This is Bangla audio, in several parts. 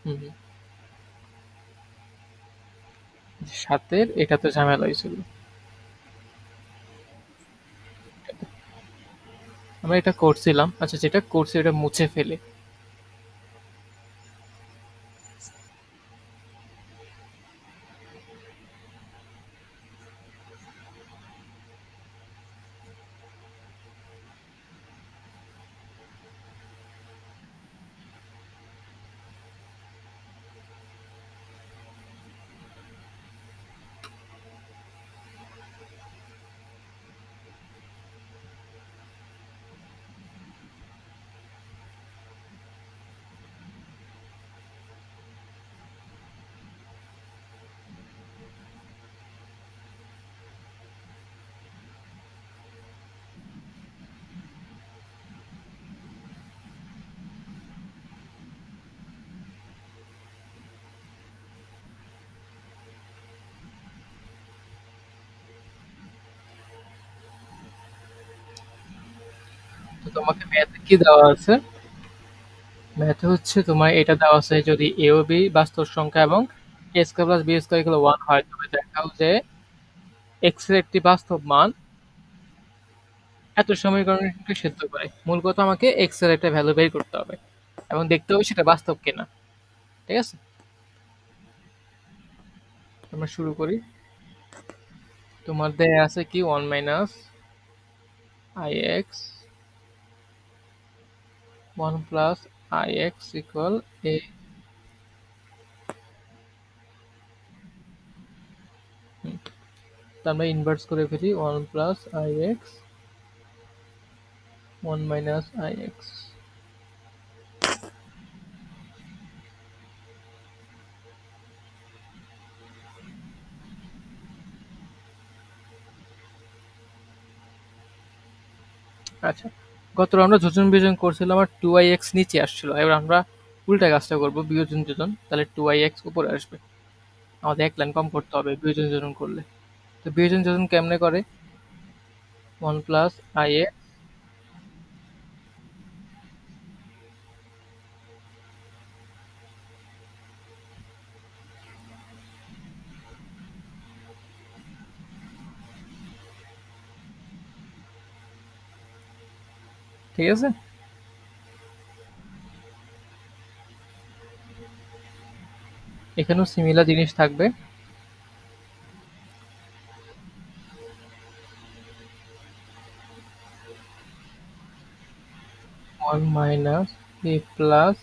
হুম, সাতের এটা তো ঝামেলা হয়েছিল। আমরা এটা করছিলাম, আচ্ছা যেটা করছি এটা মুছে ফেলে। তো তোমাকে ম্যাথে কি দেওয়া আছে? ম্যাথে হচ্ছে তোমার এটা দেওয়া আছে, যদি এ ও বি বাস্তব সংখ্যা এবং A square plus B square equal 1 হয়, তবে দেখাও যে এক্স এর একটি বাস্তব মান এত সমীকরণকে সিদ্ধ করে। মূল কথা আমাকে এক্স এর একটা ভ্যালু বের করতে হবে এবং দেখতে হবে সেটা বাস্তব কিনা। ঠিক আছে, আমরা শুরু করি। তোমার দেয়া আছে কি 1 minus I X, 1 plus I X equal A. তো আমরা ইনভার্স করে ফেলি, 1 plus I X, 1 minus I X. আচ্ছা, গত আমরা যোজন বিয়োজন করছিলাম আর 2ix নিচে আসছিল, এবার আমরা উল্টা কাজটা করব, বিয়োজন যোজন, তাহলে 2ix উপরে আসবে। আমাদের এক লাইন কম করতে হবে বিয়োজন যোজন করলে। তো বিয়োজন যোজন কেমনে করে? 1 প্লাস আই এক্স, ঠিক আছে। এখানেও সিমিলার জিনিস থাকবে। 1 minus a plus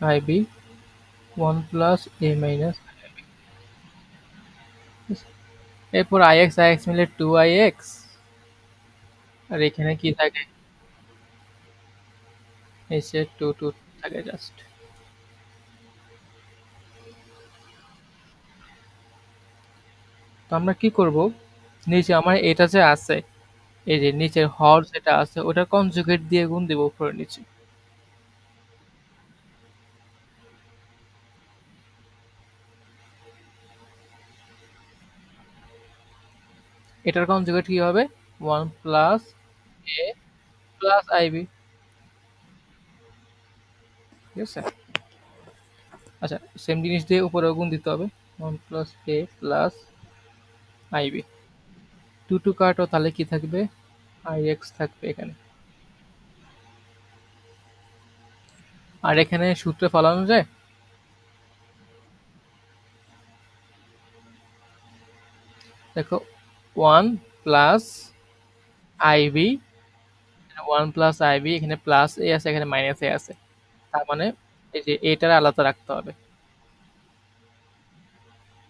i b, 1 plus a minus. এরপর আই এক্স মিলে 2ix, আর এখানে কি থাকে? এসে 2 থাকে জাস্ট। তো আমরা কি করব, নিচে আমার এটা যে আছে, এই যে নিচের হর যেটা আছে ওটার কনজুগেট দিয়ে গুণ দিব উপরে নিচে। এটার কনজুগেট কি হবে? 1 প্লাস এ প্লাস আইবি। ঠিক আছে, আচ্ছা সেম জিনিস দিয়ে উপরেও গুণ দিতে হবে, 1 প্লাস এ প্লাস আইবি। টু কাটো, তাহলে কি থাকবে? আই এক্স থাকবে এখানে। আর এখানে সূত্রে ফলানো যায়। দেখো, 1 প্লাস আইবি, 1 প্লাস আইবি, এখানে প্লাস এ আছে এখানে মাইনাস এ আছে, তার মানে এই যে এটার আলাদা রাখতে হবে।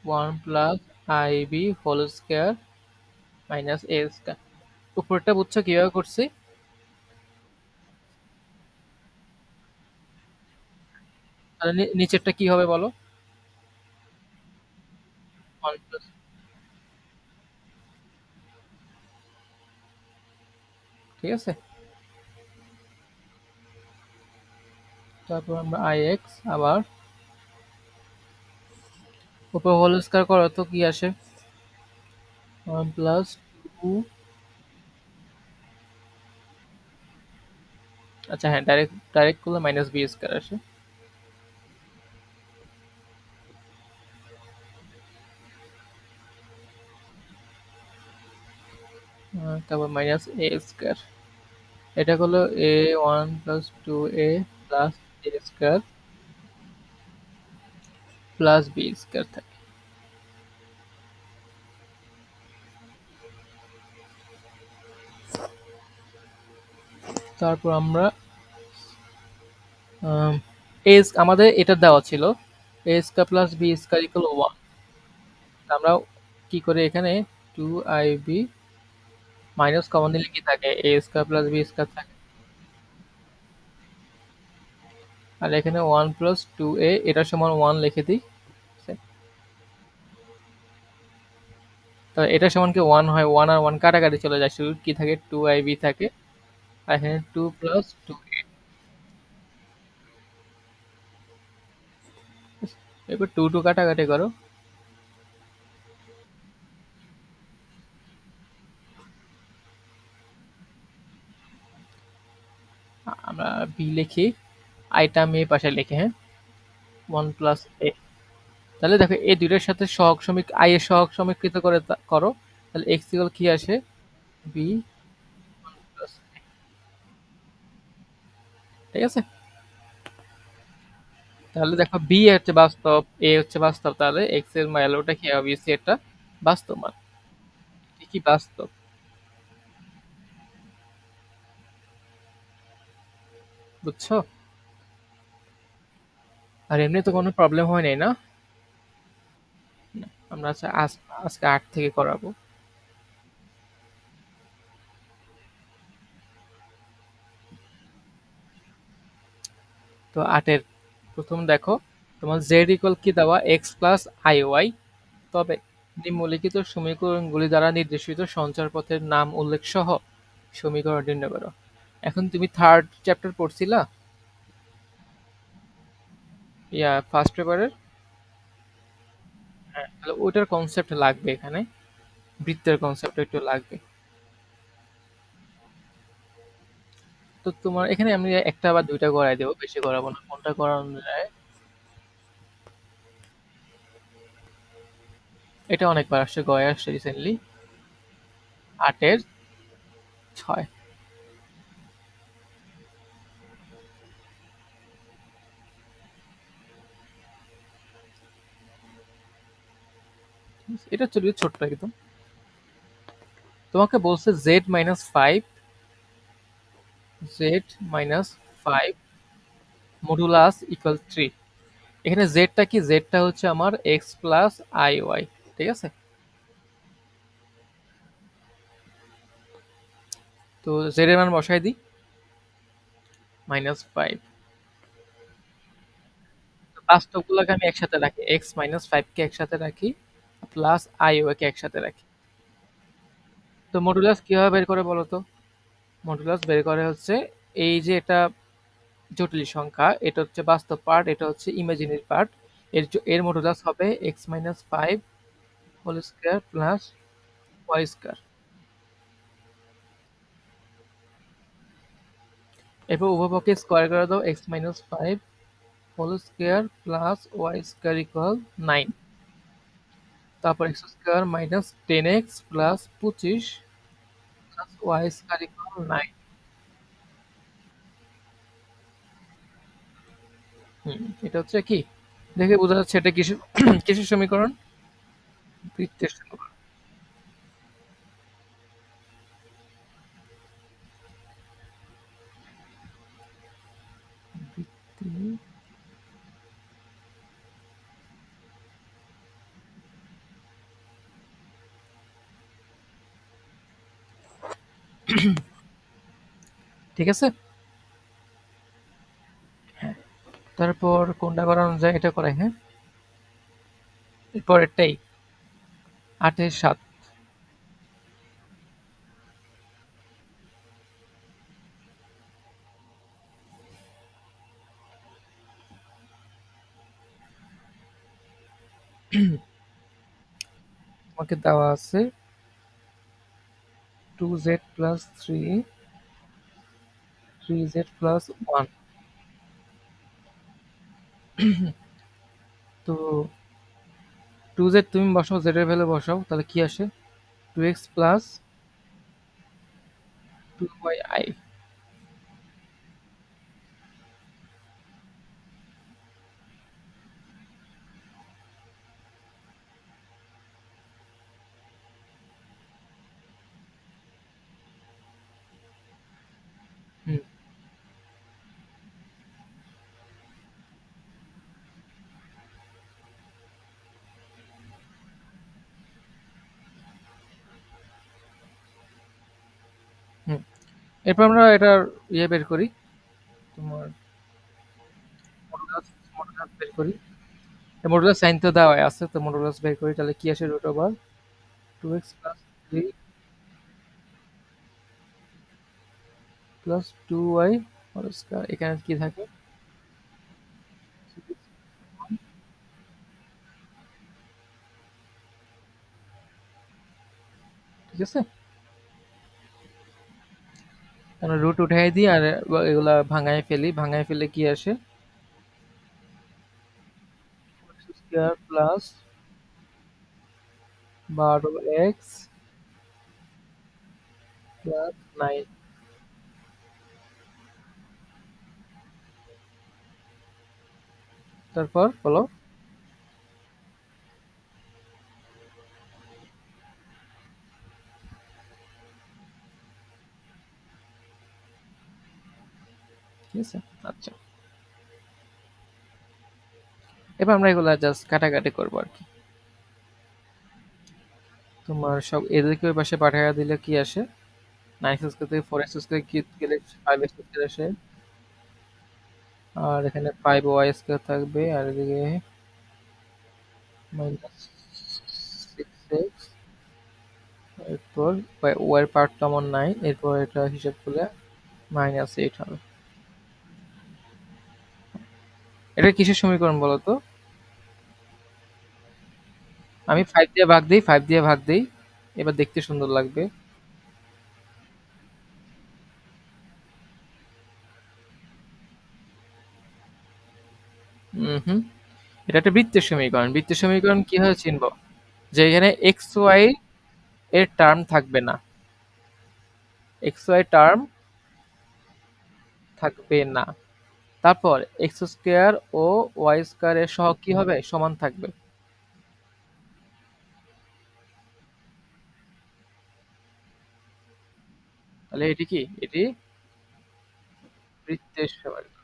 1 plus I B whole square minus A square. উপরটা বুঝছো কিভাবে করছি? তাহলে নিচেরটা কি হবে বলো? 1 প্লাস, ঠিক আছে। তারপর আমরা আই এক্স আবার উপর হোল স্কয়ার করো তো কি আসে? 1 প্লাস 2। আচ্ছা হ্যাঁ, ডাইরেক্ট ডাইরেক্ট করলে মাইনাস বি স্কয়ার আসে। তারপর মাইনাস এ স্কোয়ার। এটা হলো A one plus two A plus A square plus B square থাকে। তারপর আমরা এ আমাদের এটা দেওয়া ছিল A square plus B square equal one. আমরা কি করে এখানে two I B minus common নিলে কি থাকে, A square plus B square থাকে। আর এখানে ওয়ান প্লাস টু এ এটা সমান ওয়ান লিখে দিই। তো এটা সমান কি ওয়ান হয়, ওয়ান আর ওয়ান কাটাকাটি চলে যায়, শুধু কি থাকে টু আই বি থাকে। আর এখানে টু প্লাস টু এ। এবার টু টু কাটাকাটি করো। আমরা বি লিখি, আইটা আমি এই পাশে লিখি, হ্যাঁ, ওয়ান প্লাস এ। তাহলে দেখো এই দুইটার সাথে সহগ সমীক আই এর সহগ সমীকৃত করে করো, তাহলে এক্স ইকুয়াল কি আসে, বি প্লাস। ঠিক আছে, তাহলে দেখো বি হচ্ছে বাস্তব, এ হচ্ছে বাস্তব, তাহলে এক্স এর ভ্যালুটা কি হবে, সি একটা বাস্তব মান। কি বাস্তব, বুঝছো? আর এমনি তো কোনো প্রবলেম হয় নাই না? না, আমরা আজকে ৮ থেকে করাবো। তো ৮ এর প্রথম দেখো, তোমার জেড ইকুয়াল কি দেওয়া, এক্স প্লাস আই ওয়াই। তবে নিম্নলিখিত সমীকরণগুলি দ্বারা নির্দেশিত সঞ্চার পথের নাম উল্লেখ সহ সমীকরণ নির্ণয় করো। এখন তুমি থার্ড চ্যাপ্টার পড়ছিলা? ইয়া ফার্স্ট পেপারের। হ্যাঁ, তাহলে ওইটার কনসেপ্ট লাগবে এখানে, বৃত্তের কনসেপ্ট একটু লাগবে। তো তোমার এখানে আমি একটা বা দুইটা করাই দেবো, বেশি করাবো না, কোনটা করানো যায়। এটা অনেকবার আসছে, গয়ে আসছে রিসেন্টলি। ৮ এর ৬। এটা চলবে ছোট্ট একদম। তোমাকে বলছে Z minus five, Z minus five modulus equal three. এখানে জেডটা কি, জেডটা হচ্ছে আমার এক্স প্লাস আই ওয়াই। ঠিক আছে, তো জেড এর মান বসাই দিই, -5। বাস্তবগুলোকে আমি একসাথে রাখি, x-5 কে একসাথে রাখি, প্লাস আই ওয়াই কে একসাথে রাখি। তো মডুলাস কিভাবে বের করে বলো তো? মডুলাস বের করে হচ্ছে, এই যে এটা জটিল সংখ্যা, এটা হচ্ছে বাস্তব পার্ট, এটা হচ্ছে ইমাজিনারি পার্ট। এর মডুলাস হবে x-5 whole square plus y square. এরপর উভয়পক্ষে স্কয়ার করে দাও, x-5 whole square plus y square equal 9। তারপর x square minus 10x plus 25 plus y square equal 9। এটা হচ্ছে কি, দেখে বোঝা যাচ্ছে এটা কিসের কিসের সমীকরণ, বৃত্তের সমীকরণ। বৃত্তের। ঠিক আছে, তারপর কোনটা করানো যায়, এটা করাই, হ্যাঁ, এরপরেরটাই 8-এর 7। তোমাকে দেওয়া আছে 2z প্লাস 3, 3z প্লাস 1। তো 2z তুমি বসাও, z এর ভ্যালু বসাও, তাহলে কি আসে, 2x প্লাস 2/i। হুম, হুম। এরপর আমরা এটার বের করি, তোমার মডুলাস মডুলাস বের করি। মডুলাস সাইন তো দেওয়াই আছে, তো মডুলাস বের করি, তাহলে কি আসে? Root over 2x plus 3 plus 2y whole square. এখানে কি থাকে? ঠিক আছে, আমরা রুট উঠাই দিই আর এগুলা ভাঙায় ফেলি, ভাঙায় ফেলে কি আসে? X square plus 12x plus 9। তারপর বলো। ঠিক আছে, আচ্ছা। এবার আমরা এগুলা জাস্ট কাটাকাটি করবো আর কি। তোমার সব এদেরকে ওই পাশে পাঠিয়ে দিলে কি আসে? 9x থেকে 4x স্কয়ার কি গেলে 5x স্কয়ার আসে। আর এখানে 5y স্কয়ার থাকবে, আর এদিকে মাইনাস 6x। এরপর ওয়াই এর পার্ট তো আমার নাই, এরপর এটা হিসাব করলে -8 হবে। এটা কিসের সমীকরণ বলো তো? আমি 5 দিয়ে ভাগ দিই, 5 দিয়ে ভাগ দিই, এবার দেখতে সুন্দর লাগবে। হুম, এটা একটা বৃত্তের সমীকরণ। বৃত্তের সমীকরণ কিভাবে চিনবো? যে এখানে এক্স ওয়াই এর টার্ম থাকবে না, এক্স ওয়াই টার্ম থাকবে না। তারপর এক্স স্কোয়ার ও ওয়াই স্কোয়ার এর সহগ কি হবে? সমান থাকবে। তাহলে এটি কি? এটি বৃত্তের সমীকরণ।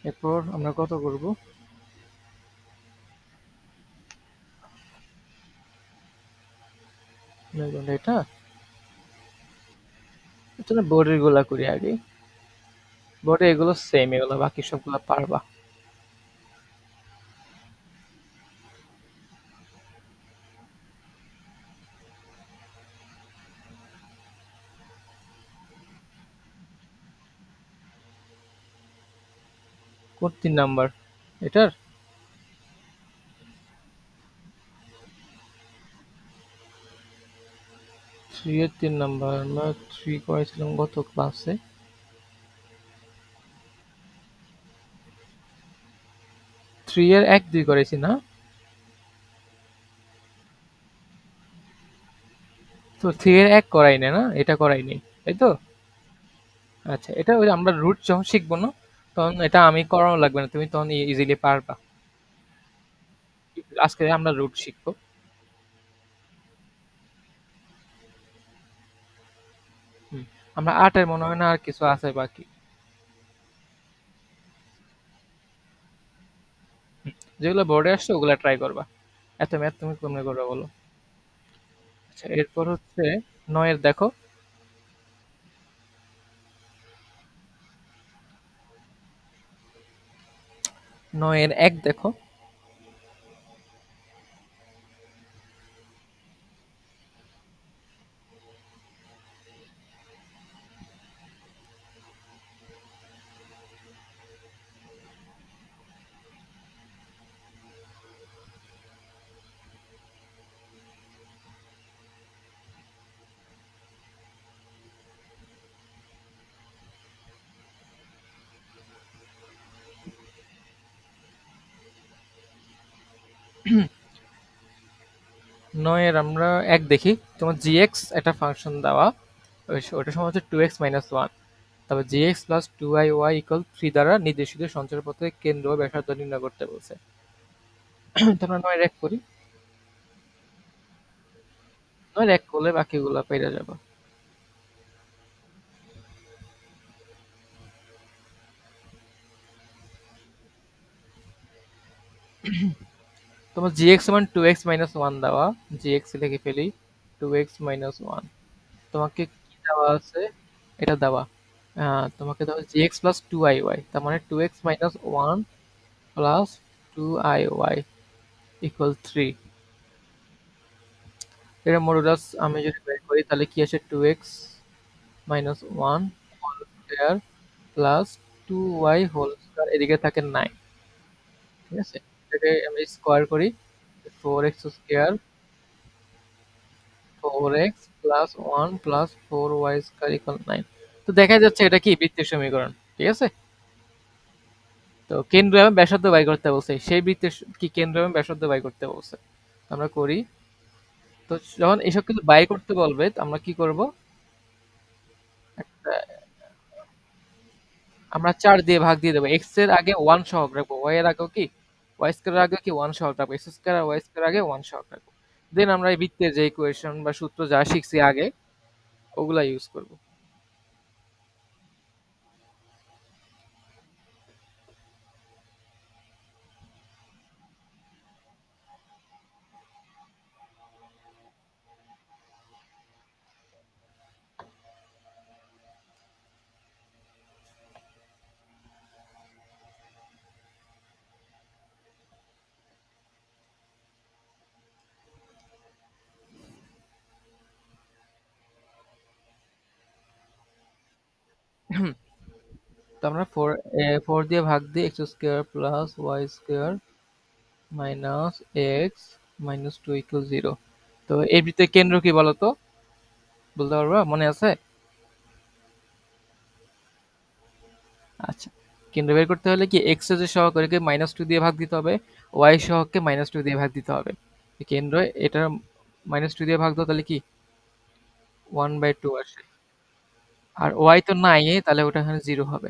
এরপর আমরা কত করব? এটা এটা বোর্ডের গুলা করি আগে। বোর্ডে এগুলো সেম, এগুলো বাকি সবগুলো পারবা। কোন 3 নাম্বার? এটার 3 এর 3 নাম্বার আমরা 3 করেছিলাম গত ক্লাসে। 3 এর 1 2 করেছি না? তো 3 এর 1 করাই না, না এটা করাইনি, তাই তো? আচ্ছা, এটা ওই আমরা রুট যখন শিখবো না, তখন এটা আমি করানো লাগবে না, তুমি তখন ইজিলি পারবা। আজকে আমরা রুট শিখবো। হুম। আমরা 8 এর মনে হয় না আর কিছু আছে বাকি। হুম। যেগুলো বোর্ডে আসছে ওগুলা ট্রাই করবা। এত ম্যাথ তুমি কেমনে করবে বলো? আচ্ছা, এরপর হচ্ছে 9 এর দেখো। 9 এর 1 দেখো। নয়ের আমরা 1 দেখি। তোমার gx একটা ফাংশন দেওয়া, ওটার সমান হচ্ছে 2x-1। তারপর gx প্লাস 2iy ইকুয়াল 3 দ্বারা নির্দেশিত সঞ্চার পথে কেন্দ্র ও ব্যাসার্ধ নির্ণয় করতে বলছে। তোমরা 9 এর 1 করি। 9 এর 1 করলে বাকিগুলা পেরে যাবো। তোমার gx সমান 2x-1 দেওয়া। gx লিখে ফেলি 2x-1। তোমাকে কি দেওয়া আছে? এটা দেওয়া। তোমাকে দেওয়া gx প্লাস 2iy, তার মানে 2x-1 প্লাস 2iy ইকুয়াল 3। এটা মডুলাস আমি যদি বের করি তাহলে কি আসে? 2x-1 whole square plus 2y whole square, এদিকে থাকে 9। ঠিক আছে, এটাকে আমি স্কয়ার করি। 4x square, 4x plus 1 plus 4y square equal 9। তো দেখা যাচ্ছে এটা কি বৃত্তের সমীকরণ। ঠিক আছে, তো কেন্দ্র এবং ব্যাসার্ধ বাই করতে বলছে, সেই বৃত্তের কি কেন্দ্র এবং ব্যাসার্ধ বাই করতে বলছে। আমরা করি। তো যখন এসব কিছু বাই করতে বলবে তো আমরা কি করব? একটা আমরা 4 দিয়ে ভাগ দিয়ে দেবো। x এর আগে 1 সহগ রাখবো, y এর আগেও কি y স্কয়ার এর আগে কি 1 সহগ রাখবো, x স্কয়ার আর y স্কয়ার আগে 1 সহগ রাখবো। দেন আমরা এই বৃত্তের যে ইকুয়েশন বা সূত্র যা শিখছি আগে ওগুলা ইউজ করব। তো আমরা 4 দিয়ে ভাগ দিয়ে x square plus y square minus x minus 2 equal 0। তো এই বৃত্তের কেন্দ্র কি বলতো? বলতে পারবা? মনে আছে? আচ্ছা, কেন্দ্র বের করতে হলে কি x এর যে সহগ ওটাকে -2 দিয়ে ভাগ দিতে হবে, y সহগকে -2 দিয়ে ভাগ দিতে হবে। কেন্দ্র এটা -2 দিয়ে ভাগ দাও তাহলে কি 1/2 আসে। আর y তো নাই, তাহলে ওটা এখানে 0 হবে।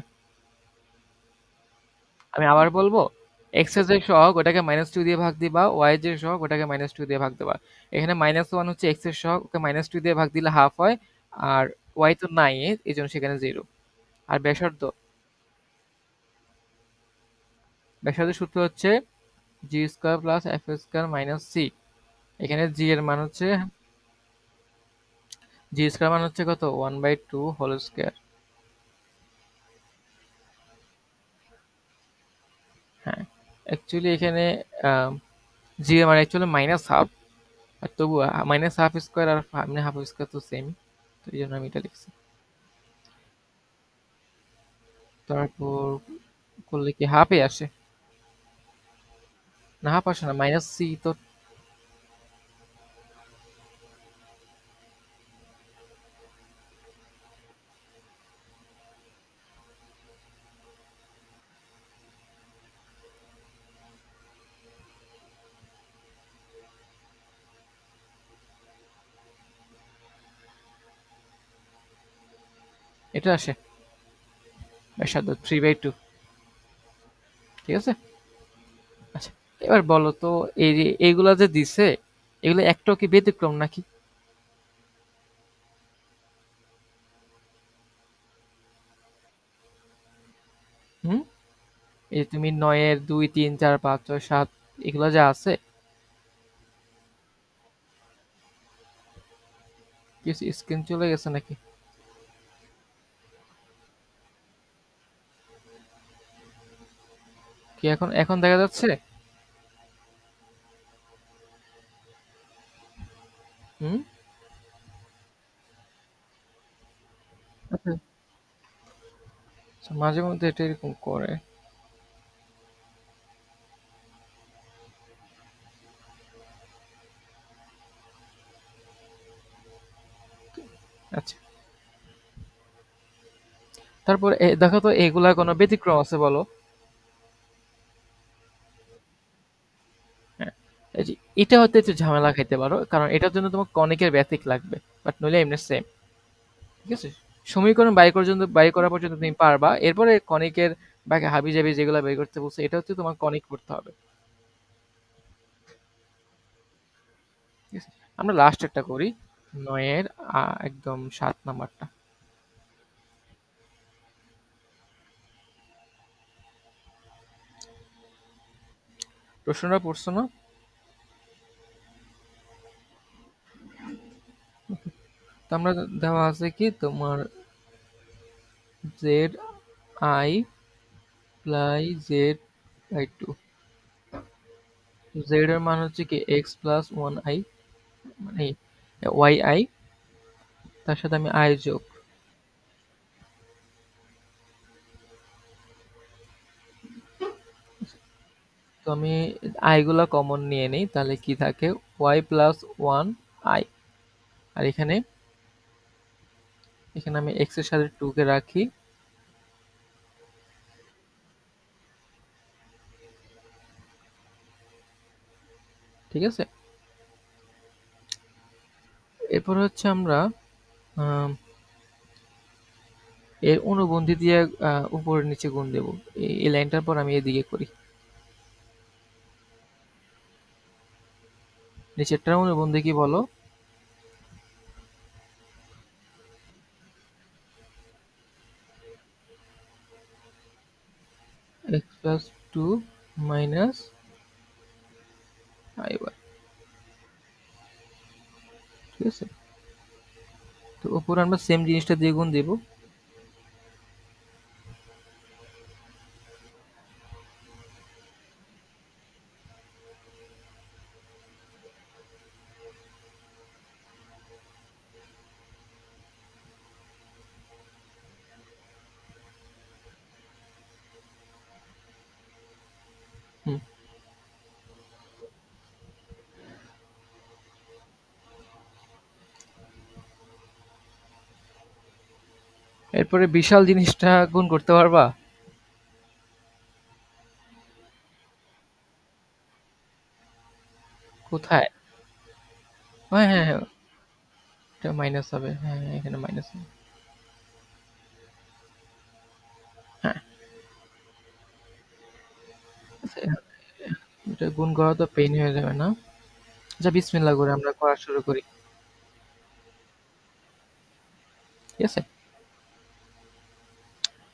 আমি আবার বলবো, x এর যে সহগ ওটাকে -2 দিয়ে ভাগ দিবা, y এর যে সহগ ওটাকে -2 দিয়ে ভাগ দিবা। এখানে -1 হচ্ছে x এর সহগ, ওকে -2 দিয়ে ভাগ দিলে হাফ হয়। আর y তো নাই, এইজন্য সেখানে 0। আর ব্যাসার্ধ, ব্যাসার্ধের সূত্র হচ্ছে G square plus F square minus C. এখানে জি এর মান হচ্ছে, জি স্কয়ার মান হচ্ছে কত? 1/2 হোল স্কয়ার। হ্যাঁ, অ্যাকচুয়ালি এখানে জি এর মান অ্যাকচুয়ালি মাইনাস হাফ। আর তবু মাইনাস হাফ স্কয়ার আর হাফ স্কয়ার তো সেম, তো এই জন্য আমি এটা লিখছি। তারপর করলে কি হাফে আসে? না, হাফ আসে না, মাইনাস সি তো। এটা আসে ব্যাসার্ধ 3/2। ঠিক আছে। আচ্ছা, এবার বলো তো, এই যে এইগুলা যে দিছে, এগুলো একটাও কি ব্যতিক্রম নাকি? হুম, এই যে তুমি 9-এর 2, 3, 4, 5, 6, 7 এগুলো যা আছে, কিছু স্ক্রিন চলে গেছে নাকি? কি এখন এখন দেখা যাচ্ছে? হুম। আচ্ছা, আচ্ছা, মাঝে মধ্যে এটা এরকম করে। আচ্ছা, তারপর দেখো তো এগুলা কোনো ব্যতিক্রম আছে বলো? হ্যাঁ, এই যে এটা হয়তো একটু ঝামেলা খাইতে পারো, কারণ এটার জন্য তোমার কনিকের বেসিক লাগবে, বাট নইলে এমনি সেম। ঠিক আছে, সমীকরণ বাই করা পর্যন্ত তুমি পারবা, এরপরে কনিকের বাকি হাবি জাবি যেগুলো বের করতে বলছে এটা হচ্ছে তোমার কনিক করতে হবে। ঠিক আছে, আমরা লাস্ট একটা করি, নয়ের একদম 7 নাম্বারটা। প্রশ্নটা পড়ছো না? তো আমরা দেওয়া আছে কি তোমার z i plus z by two. Z এর মান হচ্ছে কি এক্স প্লাস ওয়ান আই, মানে ওয়াই আই, তার সাথে আমি আই যোগ। তো আমি আই গুলা কমন নিয়ে নেই, তাহলে কি থাকে, ওয়াই প্লাস ওয়ান আই। আর এখানে এখানে আমি এক্স এর সাথে টু কে রাখি। ঠিক আছে, এরপর হচ্ছে আমরা আম, এর অনুবন্ধী দিয়ে উপর নিচে গুণ দেব। এই লাইনটার পর আমি এদিকে করি। নিচেরটার অনুবন্ধী কি বলো? X plus two minus i y. ঠিক আছে, তো উপর আমরা সেম জিনিসটা দিয়ে গুণ দেব। হুম। এরপরে বিশাল জিনিসটা গুণ করতে পারবা? কোথায়? হ্যাঁ হ্যাঁ হ্যাঁ, এটা মাইনাস হবে, হ্যাঁ হ্যাঁ, এখানে মাইনাস হবে। হ্যাঁ, আচ্ছা, এটা গুণ করা তো পেইন হয়ে যাবে না? আচ্ছা, বিসমিল্লাহ করে আমরা করা শুরু করি। ঠিক আছে,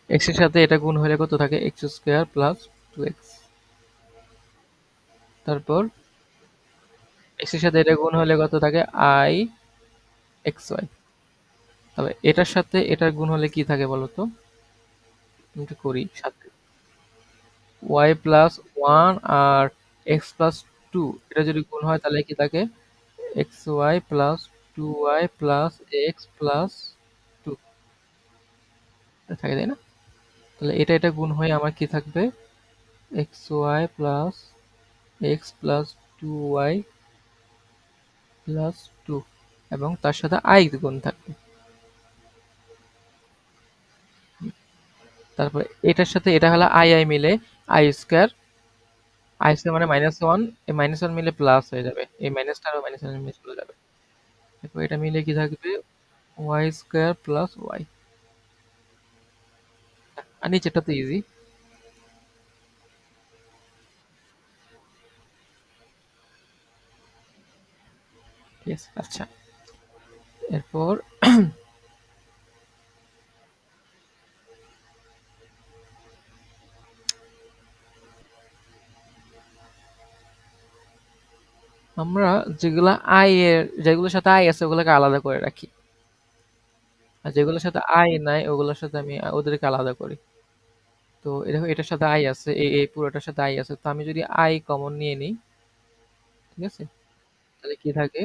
এক্স এর সাথে এটা গুণ হলে কত থাকে, x square plus two x. তারপর এক্স এর সাথে এটা গুণ হলে কত থাকে, আই এক্স ওয়াই। তবে এটার সাথে এটার গুণ হলে কি থাকে বলো তো? আমি একটু করি সাথে, ওয়াই প্লাস ওয়ান আর এক্স প্লাস টু, এটা যদি গুণ হয় তাহলে কি থাকে, x y plus two y plus x plus two থাকে, তাই না? তাহলে এটা এটা গুণ হয়ে আমার কি থাকবে, x y plus x plus two y plus two, এবং তার সাথে আই গুণ থাকবে। তারপরে এটার সাথে এটা হলো আই আই মিলে আই স্কোয়ার, আই স্কোয়ার মানে মাইনাস ওয়ান, এই মাইনাস ওয়ান মিলে প্লাস হয়ে যাবে, এই মাইনাসটা আর মাইনাস ওয়ান মিলে চলে যাবে। এরপর এটা মিলে কি থাকবে, ওয়াই স্কোয়ার প্লাস ওয়াই। আর নিচেটা তো ইজি। ঠিক আছে, আচ্ছা, এরপর আমরা যেগুলা আই এর, যেগুলোর সাথে আই আছে ওগুলোকে আলাদা করে রাখি, আর যেগুলোর সাথে আই নাই ওগুলোর সাথে আমি ওদেরকে আলাদা করি। তো দেখো এটার সাথে আই আছে, এই পুরোটার সাথে আই আছে, তো আমি যদি আই কমন নিয়ে নিই, ঠিক আছে, তাহলে কি থাকে,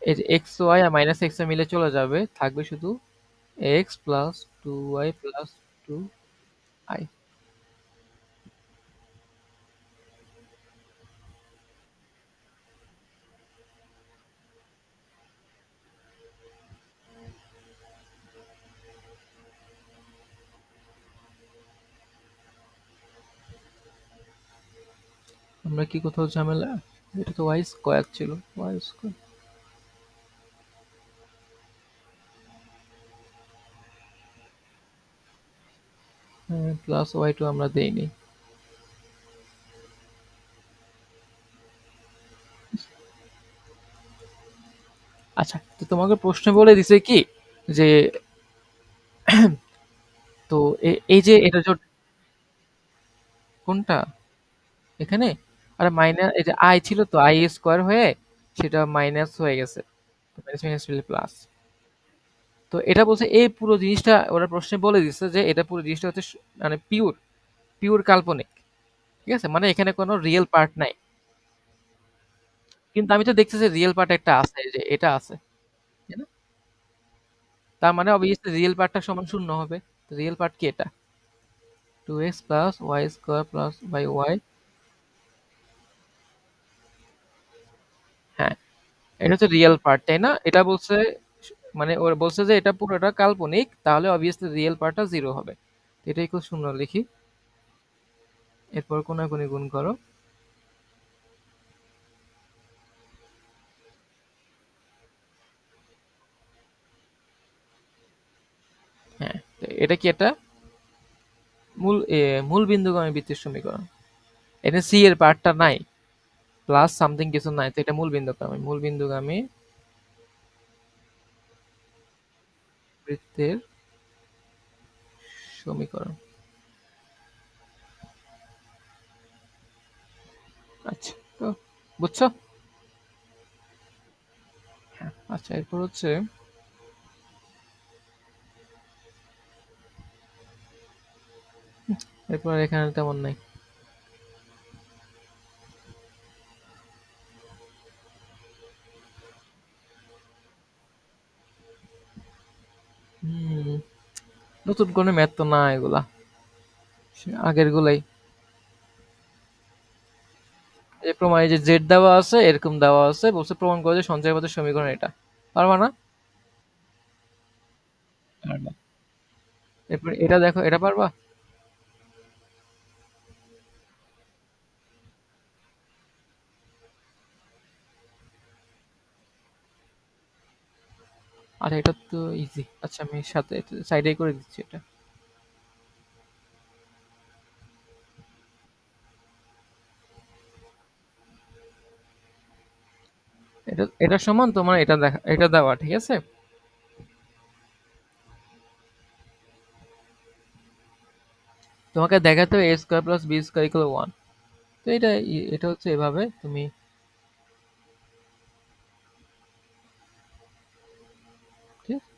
এই যে এক্স ওয়াই আর মাইনাস এক্স এ মিলে চলে যাবে, থাকবে শুধু x plus two y plus two i. আমরা কি কোথাও ঝামেলা, এটা তো ওয়াই স্কোয়ার ছিল, y square plus y two আমরা দেইনি। আচ্ছা, তো তোমাকে প্রশ্ন বলে দিছে কি যে, তো এই যে এটা কোনটা এখানে, আর মাইনাস এই যে আই ছিল তো আই স্কোয়ার হয়ে সেটা মাইনাস হয়ে গেছে, মাইনাস মাইনাস প্লাস। তো এটা বলছে এই পুরো জিনিসটা ওরা প্রশ্নে বলে দিচ্ছে যে এটা পুরো জিনিসটা হচ্ছে মানে পিওর পিওর কাল্পনিক, ঠিক আছে, মানে এখানে কোনো রিয়েল পার্ট নাই। কিন্তু আমি তো দেখতেছি যে রিয়েল পার্ট একটা আছে, এই যে এটা আছে, তাই না? তার মানে অবভিয়াসলি রিয়েল পার্টটা সমান শূন্য হবে। রিয়েল পার্ট কি এটা, two x plus y square plus by y. হ্যাঁ, এটা হচ্ছে রিয়েল পার্ট, তাই না? এটা বলছে, মানে ওরা বলছে যে এটা পুরোটা কাল্পনিক, তাহলে অবভিয়াসলি রিয়েল পার্টটা জিরো হবে। তো এটাই খুব সুন্দর লিখি, এরপর কোনাকুনি গুণ করো। হ্যাঁ, তো এটা কি, এটা মূল বিন্দুগামী বৃত্তের সমীকরণ। এখানে সি এর পার্টটা নাই, প্লাস সামথিং কিছু নাই, তো এটা মূল বিন্দুগামী বৃত্তের সমীকরণ। আচ্ছা, তো বুঝছো? হ্যাঁ, আচ্ছা, এরপর হচ্ছে এরপর এখানে তেমন নাই। হুম, নতুন কোনো ম্যাথ তো না এগুলা, সে আগের গুলাই। এই প্রমাণ, এই যে জেড দেওয়া আছে, এরকম দেওয়া আছে, বলছে প্রমাণ করে যে সঞ্চয়পদের সমীকরণ এটা, পারবা না? পারবা। এরপর এটা দেখো, এটা পারবা? আচ্ছা, এটা তো ইজি, আচ্ছা আমি সাথে সাইডে করে দিচ্ছি এটা। এটা সমান তোমার এটা দেখা, এটা দেওয়া, ঠিক আছে। তোমাকে দেখাতে হবে A square plus B square equal one. তো এটা হচ্ছে এভাবে তুমি, ঠিক আছে?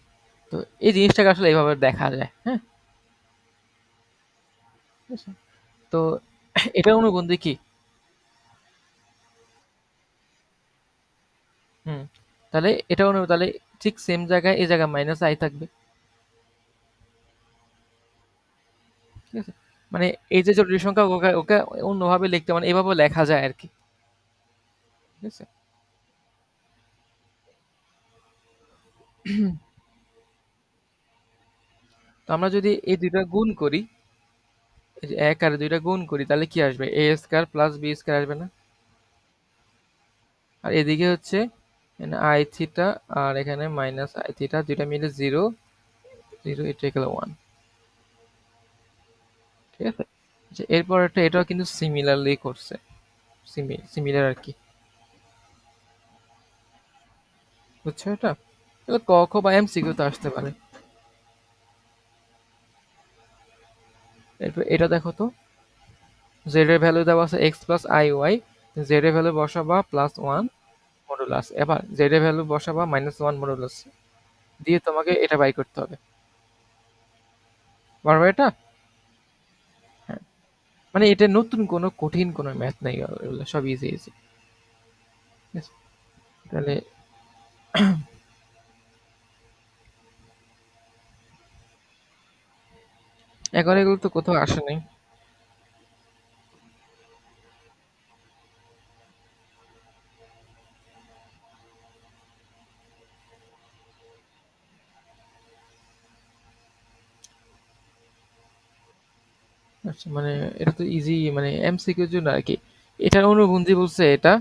তো এই জিনিসটাকে আসলে এইভাবে দেখা যায়, হ্যাঁ, ঠিক আছে? তো এটার অনুবন্ধী কি? হুম, তাহলে এটা তাহলে ঠিক সেম জায়গায় এই জায়গায় মাইনাস আই থাকবে, ঠিক আছে। মানে এই যে জটিল সংখ্যা, ওকে ওকে অন্যভাবে লিখতে, মানে এভাবে লেখা যায় আর কি, ঠিক আছে। তো আমরা যদি এই দুইটা গুণ করি, এই যে এক আর দুইটা গুণ করি, তাহলে কি আসবে, এ স্কোয়ার প্লাস বি স্কোয়ার আসবে না? আর এদিকে হচ্ছে আই থিটা, আর এখানে মাইনাস আই থিটা, দুইটা মিলে জিরো, জিরো এটা গেল ওয়ান, ঠিক আছে। আচ্ছা, এরপর একটা, এটাও কিন্তু সিমিলারলি করছে, সিমিলার আর কি, বুঝছো এটা? তাহলে ক খ বা এমসিকিউ তো আসতে পারে। এরপর এটা দেখো তো, জেড এর ভ্যালু দেওয়া আছে x plus i y, z এর ভ্যালু বসাবা প্লাস ওয়ান মডুলাস, এবার জেড এর ভ্যালু বসাবা মাইনাস ওয়ান মডুলাস, দিয়ে তোমাকে এটা বাই করতে হবে, পারবে এটা? মানে এটা নতুন কোনো কঠিন কোনো ম্যাথ নাই, এগুলো সব ইজি ইজি। ঠিক আছে? তাহলে এখন এগুলো তো কোথাও আসে নাই। আচ্ছা মানে এটা তো ইজি, মানে এমসিকিউর জন্য আর কি। এটার অনুবন্ধী বলছে এটা,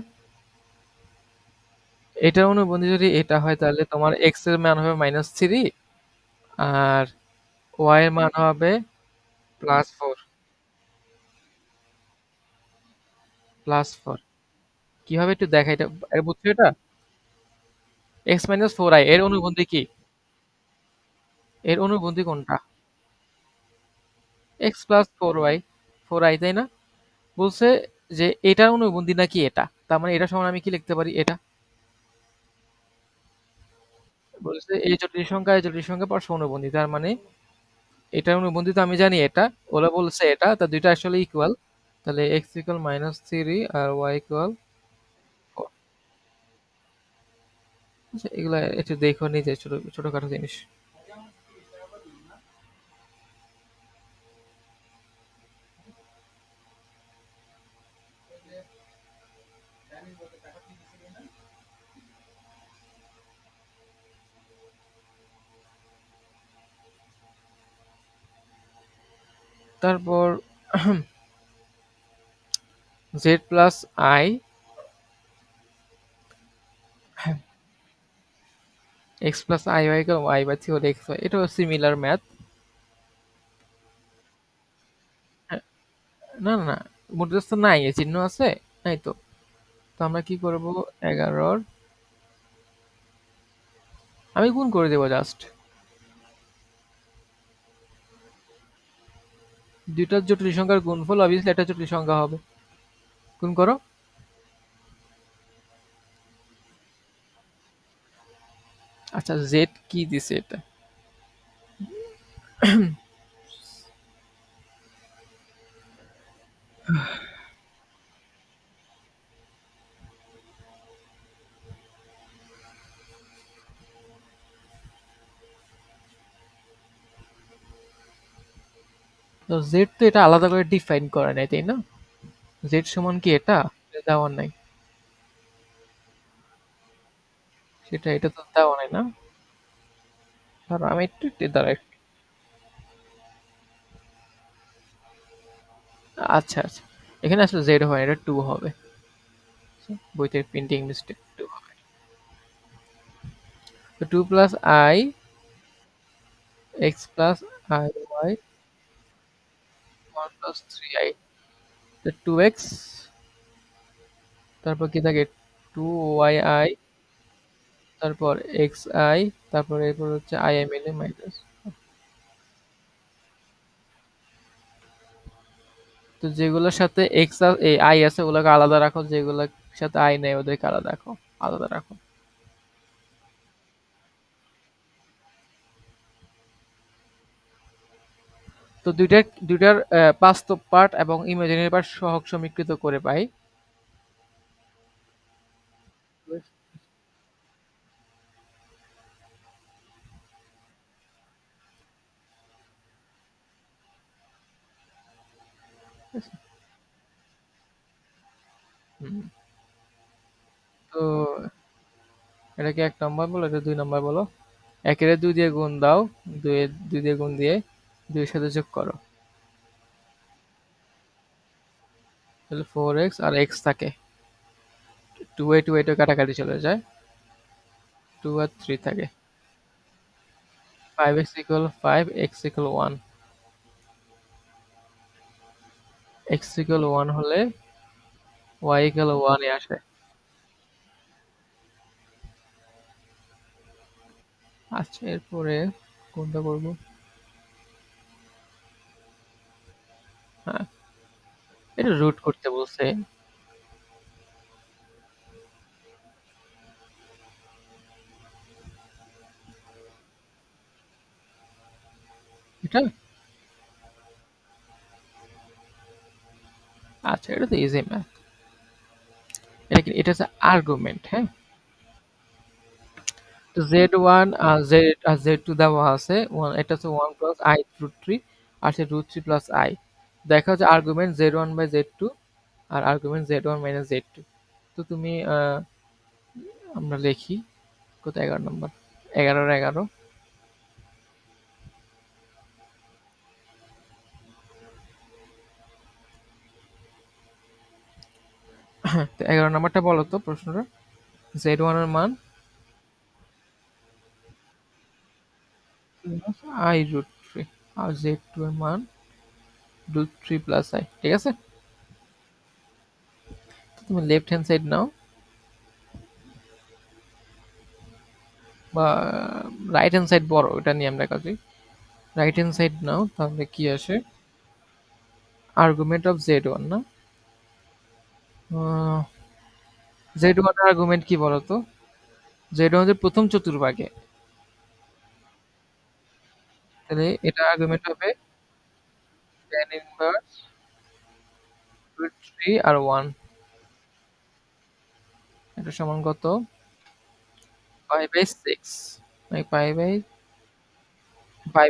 এটার অনুবন্ধী যদি এটা হয় তাহলে তোমার এক্স এর মান হবে -3 আর ওয়াই এর মান হবে +4। +4 কিভাবে একটু দেখা, এটা বুঝছো এটা? x-4i এর অনুবন্ধী কি? এর অনুবন্ধী কোনটা? x+4y, 4i তাই না? বলছে যে এটার অনুবন্ধী নাকি এটা, তার মানে এটা সমান আমি কি লিখতে পারি এটা। বলছে এই জটিল সংখ্যা এই জটিল সংখ্যা পারস্পর অনুবন্ধী, তার মানে এটার অনুবন্ধী তো আমি জানি এটা, ওরা বলছে এটা, তা দুইটা আসলে ইকুয়াল। তাহলে x ইকুয়াল -3 আর y ইকুয়াল 4। আচ্ছা এগুলা একটু দেখো নিজে, ছোট ছোটখাটো জিনিস। তারপর z plus I x plus i y equal y by three হলে এক্স ওয়াই, এটাও সিমিলার ম্যাথ। না না না, মধ্যস্থ নাই, এ চিহ্ন আছে, নাই তো। তো আমরা কি করব, 11, আমি গুণ করে দেবো জাস্ট। দুইটা জটিল সংখ্যার গুণফল অবভিয়াসলি একটা জটিল সংখ্যা হবে। গুণ করো। আচ্ছা জেড কি দিছে এটা? তো জেড তো এটা আলাদা করে ডিফাইন করা নাই তাই না? জেড সমান কি এটা দেওয়ার নাই, সেটা এটা তো দেওয়া নাই না। ধরো আমি একটু একটু দাঁড়াই। আচ্ছা আচ্ছা, এখানে আসলে জেড হয় এটা 2 হবে। বইতে প্রিন্টিং মিস্টেক, 2 হবে। তো 2 plus I x plus i y 1 plus 3i, তো 2x, তারপর কি থাকে 2yi, তারপর xi, তারপর এরপর হচ্ছে i মিলে মাইনাস। তো যেগুলোর সাথে এক্স আই আছে ওগুলোকে আলাদা রাখো, যেগুলোর সাথে আই নেই ওদেরকে আলাদা রাখো, আলাদা রাখো। তো দুইটার বাস্তব পার্ট এবং ইমাজিনারি পার্ট সহগ সমীকৃত করে পাই। হুম, তো এটাকে 1 নম্বর বলো, এটা 2 নম্বর বলো। একের 2 দিয়ে গুণ দাও, 2 দিয়ে গুণ দিয়ে 2 এর সাথে যোগ করো, তাহলে 4x আর x থাকে, 2 কাটাকাটি চলে যায়, 2 আর 3 থাকে। 5x equal 5, x equal 1, x equal 1 হলে y ইকুয়াল 1 এ আসে। আচ্ছা এরপরে কোনটা করব? হ্যাঁ, এটা রুট করতে বলছে। এটা আচ্ছা, এটা তো ইজি ম্যাথ। এটা হচ্ছে আর্গুমেন্ট, হ্যাঁ? তো জেড ওয়ান আর জেড টু দেওয়া আছে এটা হচ্ছে one plus i root three, আর সে রুট থ্রি প্লাস আই। দেখা হচ্ছে argument Z one by z two আর argument Z one minus z two. তো তুমি আমরা লিখি কত, 11 নম্বর, 11 তো 11 নম্বরটা বলো তো প্রশ্নটা। জেড ওয়ান এর মান আই রুট থ্রি, আর জেড টু এর মান রুট থ্রি প্লাস আই, ঠিক আছে? তো তুমি লেফট হ্যান্ড সাইড নাও, বা রাইট হ্যান্ড সাইড বড়, এটা নিয়ে আমরা কাজে রাইট হ্যান্ড সাইড নাও, তাহলে কি আসে? আর্গুমেন্ট অফ জেড ওয়ান না, জেড ওয়ান আর্গুমেন্ট কি বলতো? জেড ওয়ান এর প্রথম চতুর্ভাগে, তাহলে এটা আর্গুমেন্ট হবে tan ইনভার্স রুট থ্রি আর ওয়ান, এটা সমান কত? Pi by six, pi by pi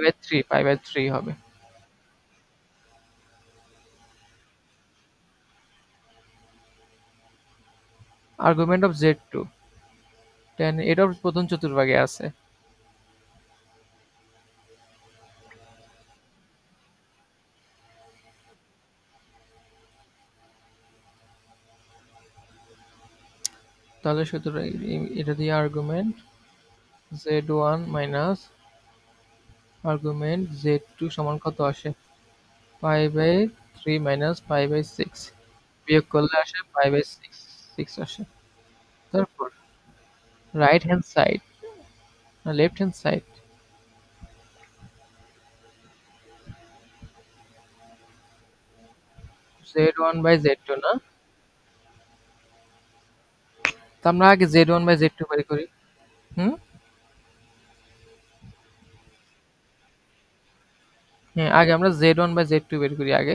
by three হবে। Argument of Z two, tan এটা প্রথম চতুর্ভাগে আছে, তাহলে সুতরাং এটা দিয়ে argument Z one minus argument Z two সমান কত আসে? Pi by three minus pi by six, বিয়োগ করলে আসে পাই বাই সিক্স, সিক্স আসে। তারপর রাইট হ্যান্ড সাইড না left hand side, Z one by z two না? তো আমরা আগে z one by z two বের করি। হুম, হ্যাঁ, আগে আমরা z one by z two বের করি আগে।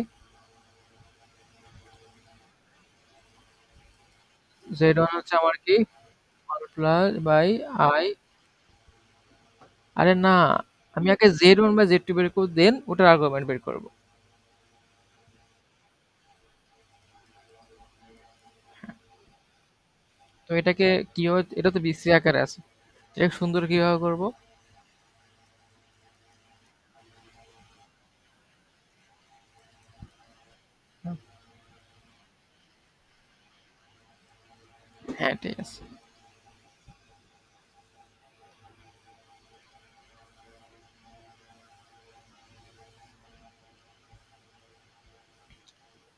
জেড ওয়ান হচ্ছে আমার কি, ওয়ান প্লাস বাই আই, আরে না, আমি আগে z one by z two বের করবো, দেন ওটার আর্গুমেন্ট বের করবো। তো এটাকে কিভাবে, এটা তো বিসি আকারে আছে, এটা সুন্দর কিভাবে করবো? হ্যাঁ, ঠিক আছে।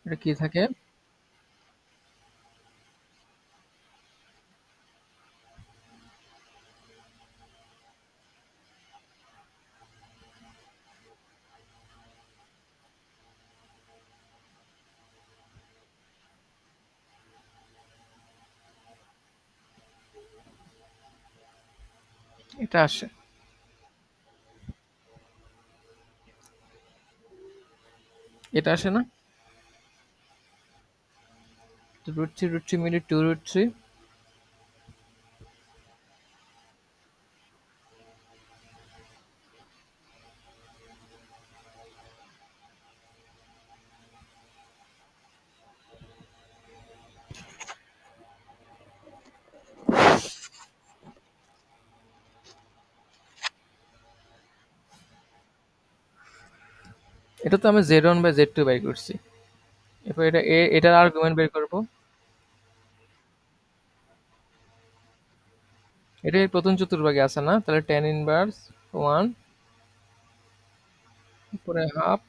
এটা কি থাকে? এটা আসে, এটা আসে না? Root three minus two root three, এটা তো আমি z one by z two by করছি। এরপর এটার আর্গুমেন্ট বের করবো। এটা এই প্রথম চতুর্ভাগে আছে না, তাহলে টেন ইনভার্স ওয়ান উপরে হাফ,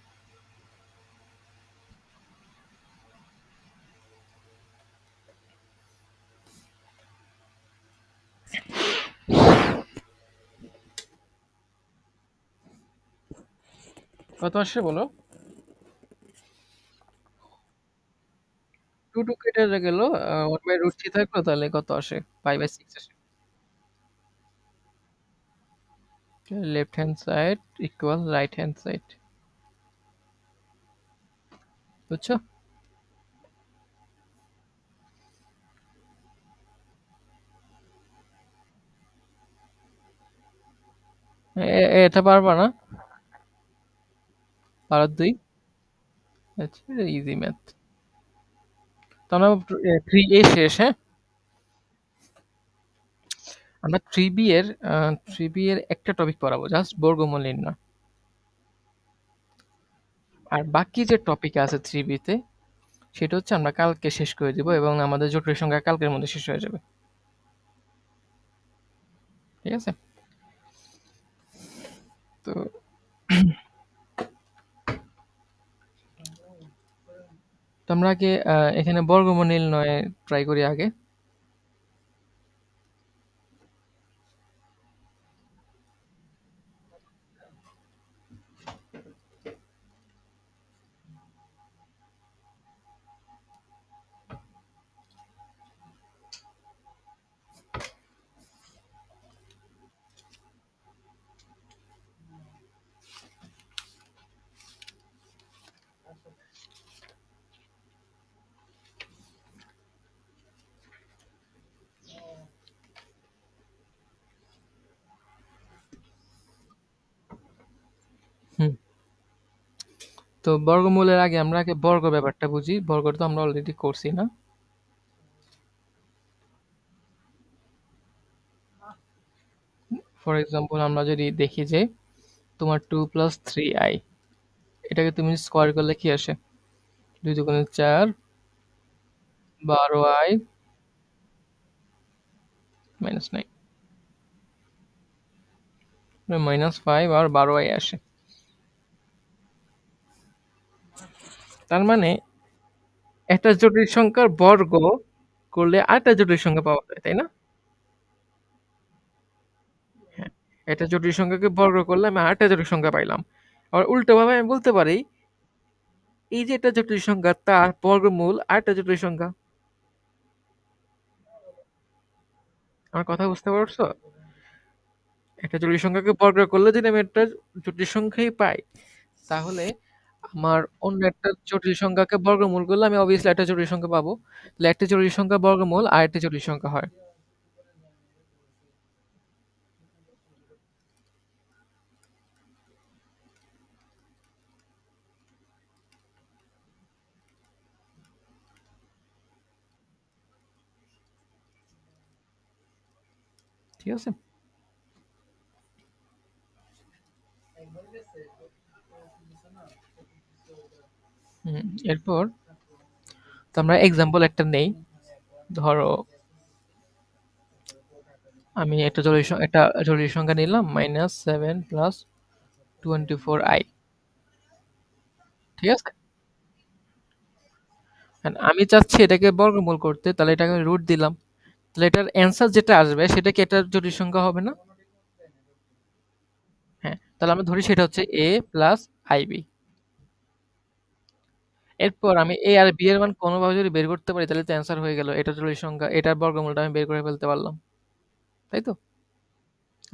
কত আসে বলো? টু টু কেটে গেল, ওয়ান বাই রুট থ্রি থাকলো, তাহলে কত আসে? ফাইভ বাই সিক্স আসে। Left hand side equal right hand side, বুঝছো? এটা পারবা না? পারার দুই। আচ্ছা, ইজি ম্যাথ। তো আমরা 3A শেষ, হ্যাঁ? আমরা 3B এর একটা টপিক পড়াবো, জাস্ট বর্গমূল নির্ণয়। আর বাকি যে টপিক আছে 3B-তে সেটা হচ্ছে আমরা কালকে শেষ করে দিব এবং আমাদের জটিল সংখ্যা কালকের মধ্যে শেষ হয়ে যাবে। ঠিক আছে? তো তো আমরা আগে এখানে বর্গমূল নির্ণয় ট্রাই করি আগে। হুম। তো বর্গমূলের আগে আমরা আগে বর্গ ব্যাপারটা বুঝি। বর্গটা তো আমরা অলরেডি করছি না? ফর এক্সাম্পল আমরা যদি দেখি যে তোমার 2 + 3i, এটাকে তুমি স্কোয়ার করলে কি আসে? 2 × 4 12i -9 -5 আর 12i আসে। তার মানে একটা জটিল সংখ্যার বর্গ করলে আরেকটা জটিল সংখ্যা পাওয়া যায়, তাই না? হ্যাঁ, একটা জটিল সংখ্যাকে বর্গ করলে আমি আরেকটা জটিল সংখ্যা পাইলাম। আবার উল্টোভাবে আমি বলতে পারি এই যে একটা জটিল সংখ্যা তার বর্গমূল আরেকটা জটিল সংখ্যা। আমার কথা বুঝতে পারছো? একটা জটিল সংখ্যাকে বর্গ করলে যদি আমি একটা জটিল সংখ্যাই পাই, তাহলে আমার অন্য একটা জটিল সংখ্যাকে বর্গমূল করলে আমি অবভিয়াসলি একটা জটিল সংখ্যা পাবো। তাহলে একটা জটিল সংখ্যা বর্গমূল আর একটা জটিল সংখ্যা হয়। ঠিক আছে? এরপর তো আমরা এক্সাম্পল একটা নেই। ধরো আমি একটা জটিল সংখ্যা নিলাম -7 + 24i। ঠিক আছে? And আমি চাচ্ছি এটাকে বর্গমূল করতে, তাহলে এটাকে আমি রুট দিলাম। তাহলে এটার অ্যান্সার যেটা আসবে সেটা কি এটার জটিল সংখ্যা হবে না? হ্যাঁ, তাহলে আমরা ধরি সেটা হচ্ছে a প্লাস আইবি। এরপর আমি a আর b এর মান কোনোভাবে যদি বের করতে পারি তাহলে তো অ্যান্সার হয়ে গেল। এটার জটিল সংখ্যা, এটার বর্গমূলটা আমি বের করে ফেলতে পারলাম। তাই তো?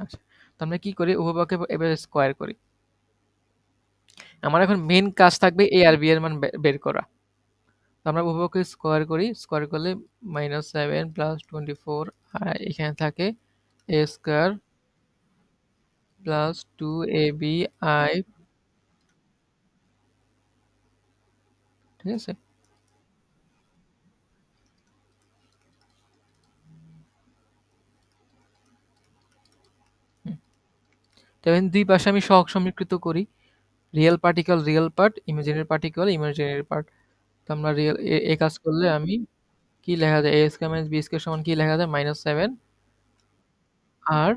আচ্ছা। তো আমরা কি করি? উভয়পক্ষে এবার স্কয়ার করি। আমার এখন মেইন কাজ থাকবে a আর b এর মান বের করা। তো আমরা উভয়পক্ষে স্কয়ার করি। স্কয়ার করলে -7 + 24 আর এখানে থাকে a² + 2abi। ঠিক আছে? হুম। তো এখন দুই পাশে আমি সহগ সমীকৃত করি। Real particle real part, imaginary particle imaginary part. তো আমরা রিয়েল এ কাজ করলে আমি কি লেখা যায়? a² - b² সমান কি লেখা যায়? -7 আর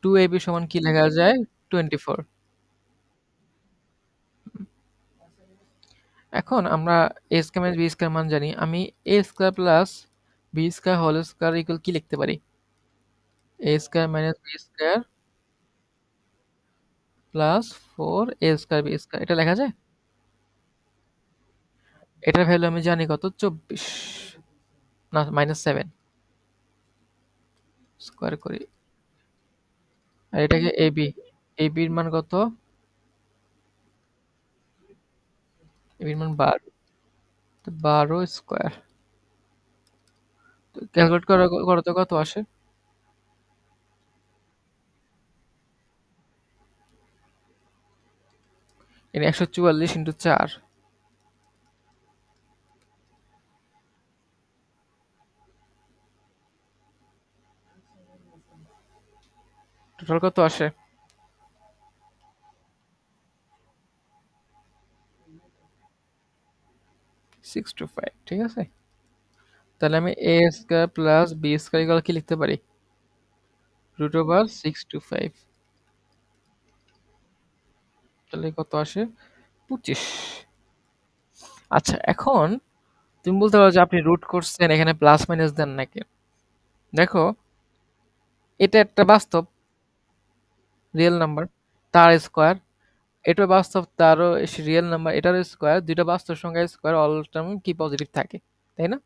2ab সমান কি লেখা যায়? 24। এখন আমরা a² - b² মান জানি। আমি a² + b² whole square equal কি লিখতে পারি? a² - b² plus 4 a² b² এটা লেখা যায়? এটার ভ্যালু আমি জানি কত? 24 না -7 স্কয়ার করি। আর এটাকে ab, ab এর মান কত? ab এর মান 12। তো 12 স্কয়ার। তো ক্যালকুলেট করো তো কত আসে? এটা 144 ইন্টু 4। টোটাল কত আসে? 625, ঠিক আছে। তাহলে আমি a square plus B square এগুলো কি লিখতে পারি? Root over 625। তাহলে কত আসে? 25। আচ্ছা, এখন তুমি বলতে পারো যে আপনি রুট করছেন, এখানে প্লাস মাইনাস দেন নাকি? দেখো, এটা একটা বাস্তব রিয়েল নাম্বার, তার স্কোয়ার। এটা বাস্তব, তারও রিয়েল নাম্বার, এটারও স্কোয়ার। দুইটা বাস্তব সংখ্যা স্কোয়ার অল টার্ম কি পজিটিভ থাকে, তাই না?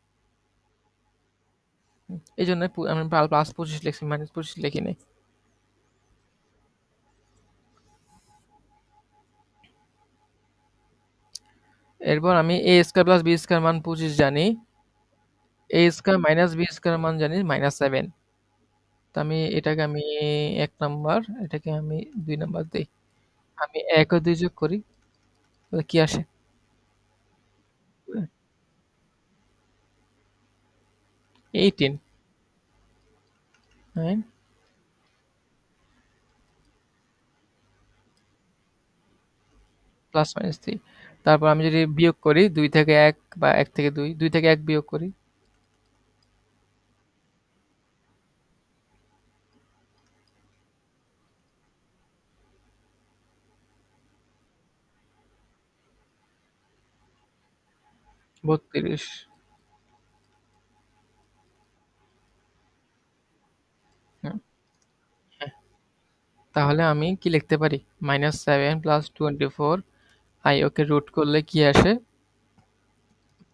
এই জন্য আমি প্লাস 25 লিখছি, মাইনাস 25 লিখি নাই। এরপর আমি a square plus B square মান 25 জানি, এ স্কোয়ার মাইনাস বি স্কোয়ার মান জানি -7। তো আমি এটাকে আমি 1 নাম্বার, এটাকে আমি 2 নাম্বার দিই। আমি 1 ও 2 যোগ করি, তাহলে কি আসে? 18, হ্যাঁ, প্লাস মাইনাস 3। তারপর আমি যদি বিয়োগ করি 2 থেকে 1 বা 1 থেকে 2, 2 থেকে 1 বিয়োগ করি, 32। হুম, হ্যাঁ। তাহলে আমি কি লিখতে পারি? -7 প্লাস 24 আই, ওকে রুট করলে কি আসে?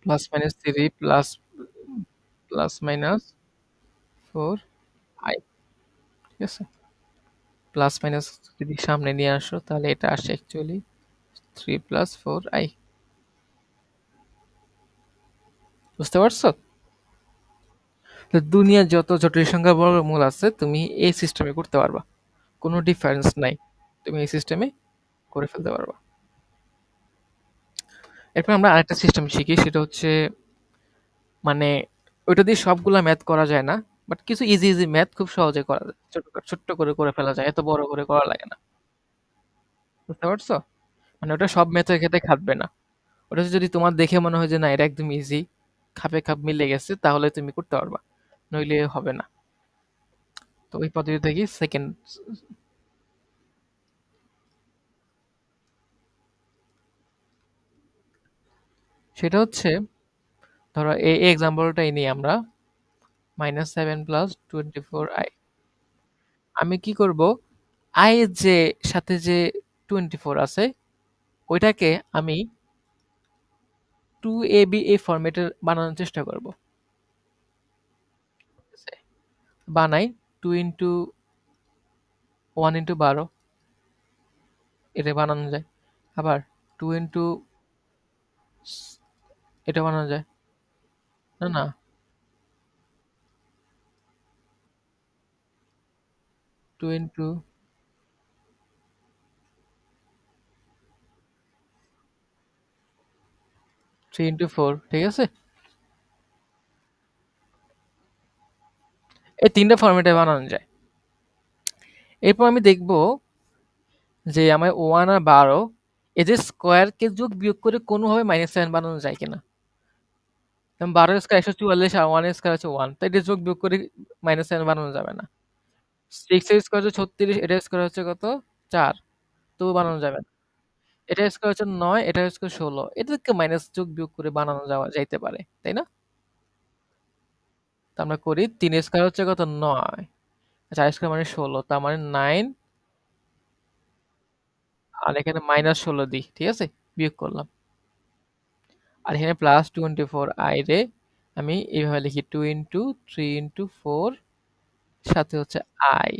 Plus minus 3 plus plus minus 4 I, ঠিক আছে। প্লাস মাইনাস যদি সামনে নিয়ে আসো তাহলে এটা আসে অ্যাকচুয়ালি 3 প্লাস 4 আই। বুঝতে পারছো? তো দুনিয়ার যত জটিল সংখ্যা বর্গমূল আছে তুমি এই সিস্টেমে করতে পারবা, কোনো ডিফারেন্স নাই। তুমি এই সিস্টেমে করে ফেলতে পারবা। এরপর আমরা আরেকটা সিস্টেম শিখি, সেটা হচ্ছে মানে ওইটা দিয়ে সবগুলা ম্যাথ করা যায় না, বাট কিছু ইজি ইজি ম্যাথ খুব সহজে করা যায়, ছোট ছোট্ট করে করে ফেলা যায়, এত বড় করে করা লাগে না। বুঝতে পারছো? মানে ওটা সব ম্যাথের ক্ষেত্রে খাটবে না। ওটা যদি তোমার দেখে মনে হয় যে না এটা একদম ইজি, খাপে খাপ মিলে গেছে, তাহলে তুমি করতে পারবা, নইলে হবে না। তো ওই পদ্ধতি থেকে সেকেন্ড, সেটা হচ্ছে ধরো এই এক্সাম্পলটাই নিই আমরা, -7 + 24 আই। আমি কি করব, আই এর যে সাথে যে 24 আছে ওইটাকে আমি 2ab এই ফরম্যাটে বানানোর চেষ্টা করব। ঠিক আছে? বানাই 2 × 1 × 12, এটা বানানো যায়। আবার 2 × এটা বানানো যায়। না না, 2 × 3 × 4, ঠিক আছে। এই তিনটা ফরম্যাটে বানানো যায়। এরপর আমি দেখব যে আমার 1 আর 12 এই যে স্কোয়ারকে যোগ বিয়োগ করে কোনোভাবে -7 বানানো যায় কিনা। যেমন 12 স্কোয়ার 144, আর 1 স্কোয়ার হচ্ছে 1, তাই এটা যোগ বিয়োগ করে -7 বানানো যাবে না। 6 এর স্কোয়ার হচ্ছে 36, এটার স্কোয়ার হচ্ছে কত? 4, তবু বানানো যাবে না। এটার স্কোয়ার হচ্ছে 9, এটার স্কোয়ার 16, এদেরকে মাইনাস যোগ বিয়োগ করে বানানো যাইতে পারে, তাই না? তো আমরা করি 3 এর স্কোয়ার হচ্ছে কত? 9, 4 স্কোয়ার মানে 16, তার মানে 9, আর এখানে -16 দিই, ঠিক আছে, বিয়োগ করলাম। আর এখানে +24 রে আমি এইভাবে লিখি 2 × 3 × 4, সাথে হচ্ছে আই।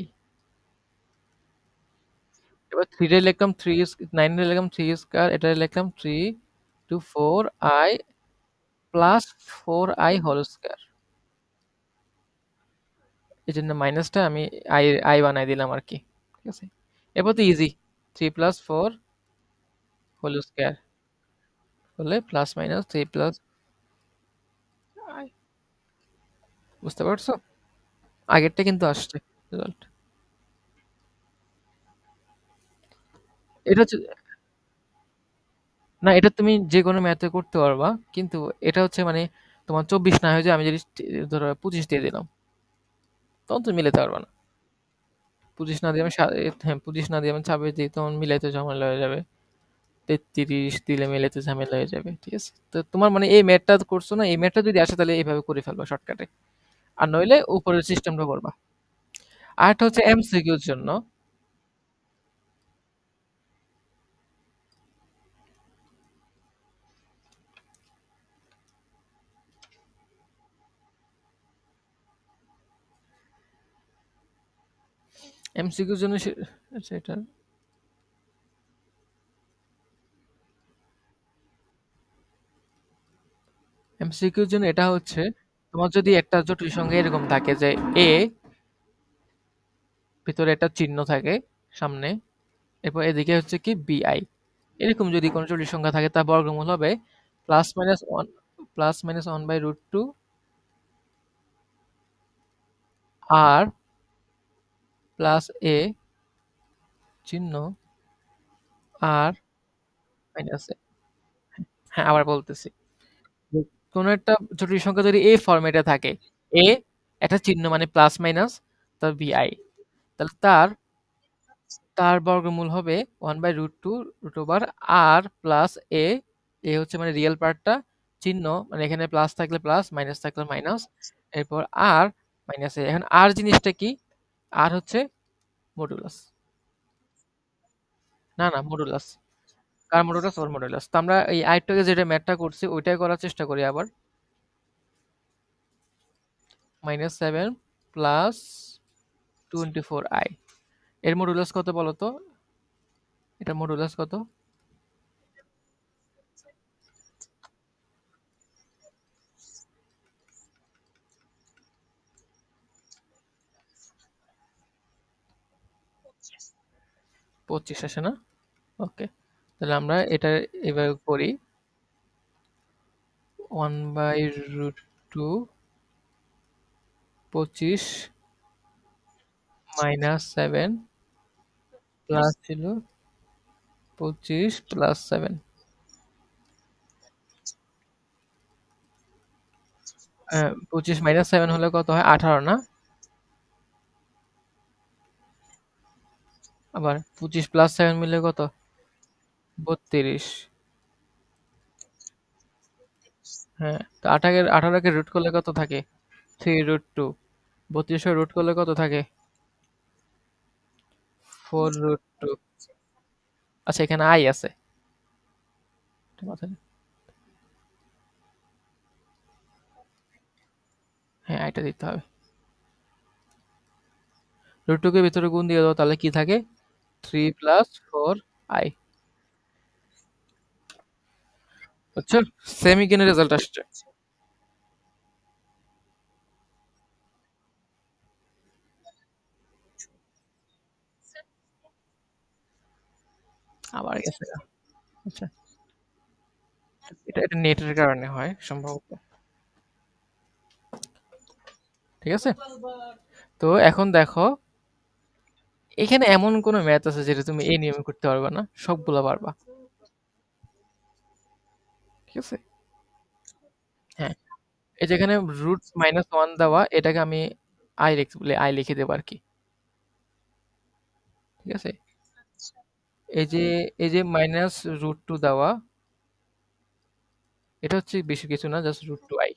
এবার 3 রে লিখলাম 3, 9 রে লিখলাম 3 স্কয়ার, এটা লিখলাম 3 × 4 i plus 4 i whole square. এই জন্য মাইনাসটা আমি আই বানাই দিলাম আর কি, ঠিক আছে। এরপর তো ইজি, 3 + 4 হোল স্কয়ার করলে প্লাস মাইনাস 3 প্লাস আই। বুঝতে পারছো? আগেরটা কিন্তু আসছে রেজাল্ট। এটা হচ্ছে, না এটা তুমি যে কোনো ম্যাথে করতে পারবা, কিন্তু এটা হচ্ছে মানে তোমার 24 না হয়ে যায়, আমি যদি ধরো 25 দিয়ে দিলাম, তখন তুমি মিলাতে পারবা না। 25 না দিয়ে আমি হ্যাঁ 25 না দিয়ে আমি 26 দিই, তখন মিলাইতে ঝামেলা হয়ে যাবে। 33 দিলে মিলাইতে ঝামেলা হয়ে যাবে। ঠিক আছে? তো তোমার মানে এই ম্যাথটা করছো না, এই ম্যাথটা যদি আসে তাহলে এইভাবে করে ফেলবা শর্টকাটে। আর নইলে উপরের সিস্টেমটা করবা। আরেকটা হচ্ছে এমসিকিউর জন্য। এমসিকিউর জন্য আচ্ছা এটা এমসিকিউর জন্য এটা হচ্ছে, তোমার যদি একটা জটিল সংখ্যা এরকম থাকে যে এ ভিতরে একটা চিহ্ন থাকে সামনে, এরপর এদিকে হচ্ছে কি বিআই, এরকম যদি কোনো জটিল সংখ্যা থাকে তার বর্গমূল হবে +-1/√2 আর প্লাস এ চিহ্ন আর মাইনাস এ। হ্যাঁ আবার বলতেছি, যে কোনো একটা জটিল সংখ্যা যদি এই ফরম্যাটে থাকে, এ একটা চিহ্ন মানে প্লাস মাইনাস তার বিআই, তাহলে তার তার বর্গমূল হবে 1/√2 রুট ওভার আর প্লাস এ। এ হচ্ছে মানে রিয়েল পার্টটা, চিহ্ন মানে এখানে প্লাস থাকলে প্লাস, মাইনাস থাকলে মাইনাস, এরপর আর মাইনাস এ। এখন আর জিনিসটা কি? আর হচ্ছে মডুলাস। না না মডুলাস, কার মডুলাস? ওর মডুলাস। তো আমরা এই আরেকটাকে যেটা ম্যাথটা করছি ওইটাই করার চেষ্টা করি আবার। -7 প্লাস 24i, এর মডুলাস কত বলো তো? এটা মডুলাস কত? 25 আসে না? ওকে, তাহলে আমরা এটা এভাবে করি। 1/√2 25 -7 প্লাস ছিল 25 প্লাস 7, 25 -7 হলে কত হয়? 18 না? আবার 25 প্লাস 7 মিলে কত? 32। হ্যাঁ, তো 18কে রুট করলে কত থাকে? 3√2। 32 রুট করলে কত থাকে? 4√2। আচ্ছা এখানে আই আছে, এটা মাথায় হ্যাঁ আইটা দিতে হবে। √2 কে ভিতরে গুণ দিয়ে দাও, তাহলে কি থাকে? 3 প্লাস 4i। বুঝছো? সেমি কেন রেজাল্ট আসছে। আবার গেছে গা। আচ্ছা, এটা নেটের কারণে হয় সম্ভবত। ঠিক আছে? তো এখন দেখো, এখানে এমন কোন ম্যাথ আছে যেটা তুমি এই নিয়মে করতে পারবা না? সবগুলা পারবা। ঠিক আছে? হ্যাঁ, এই যে এখানে √-1 দেওয়া, এটাকে আমি আই লিখে দেবো আরকি। ঠিক আছে? এই যে -√2 দেওয়া, এটা হচ্ছে বেশি কিছু না, জাস্ট √2i।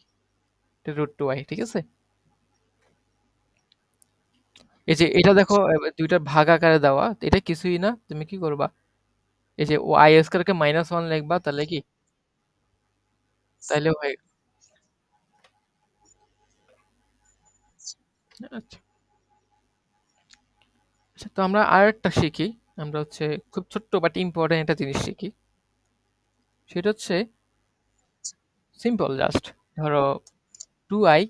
এটা √2i, ঠিক আছে? এই যে এটা দেখো ২ টা ভাগ আকারে দেওয়া, এটা কিছুই না। তুমি কি করবা? এই যে i² কে -1 লিখবা, তাহলে কি? তাইলে হয়ে আচ্ছা। আচ্ছা, তো আমরা আরেকটা শিখি। আমরা হচ্ছে খুব ছোট্ট বাট ইম্পোর্টেন্ট একটা জিনিস শিখি। সেটা হচ্ছে সিম্পল জাস্ট। ধরো 2i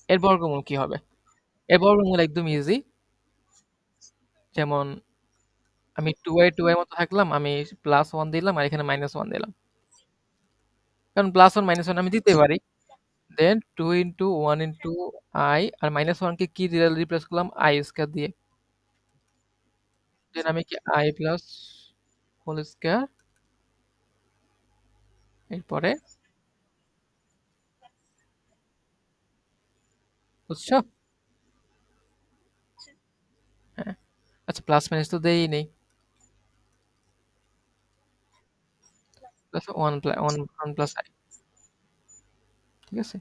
এর বর্গমূল কি হবে? এর বর্গমূল একদম ইজি। যেমন আমি 2i মতো থাকলাম, আমি +1 দিলাম আর এখানে -1 দিলাম। কারণ +1 -1 আমি দিতে পারি। দেন 2 ইনটু 1 ইনটু i আর -1 কে কি দিয়ে রিপ্লেস করলাম? i স্কয়ার দিয়ে। দেন আমি কি i প্লাস হোল স্কয়ার এরপরে বুঝছো? হ্যাঁ। আচ্ছা প্লাস মাইনাস তো দেই নেই। প্লাস 1 1 প্লাস i, ঠিক আছে?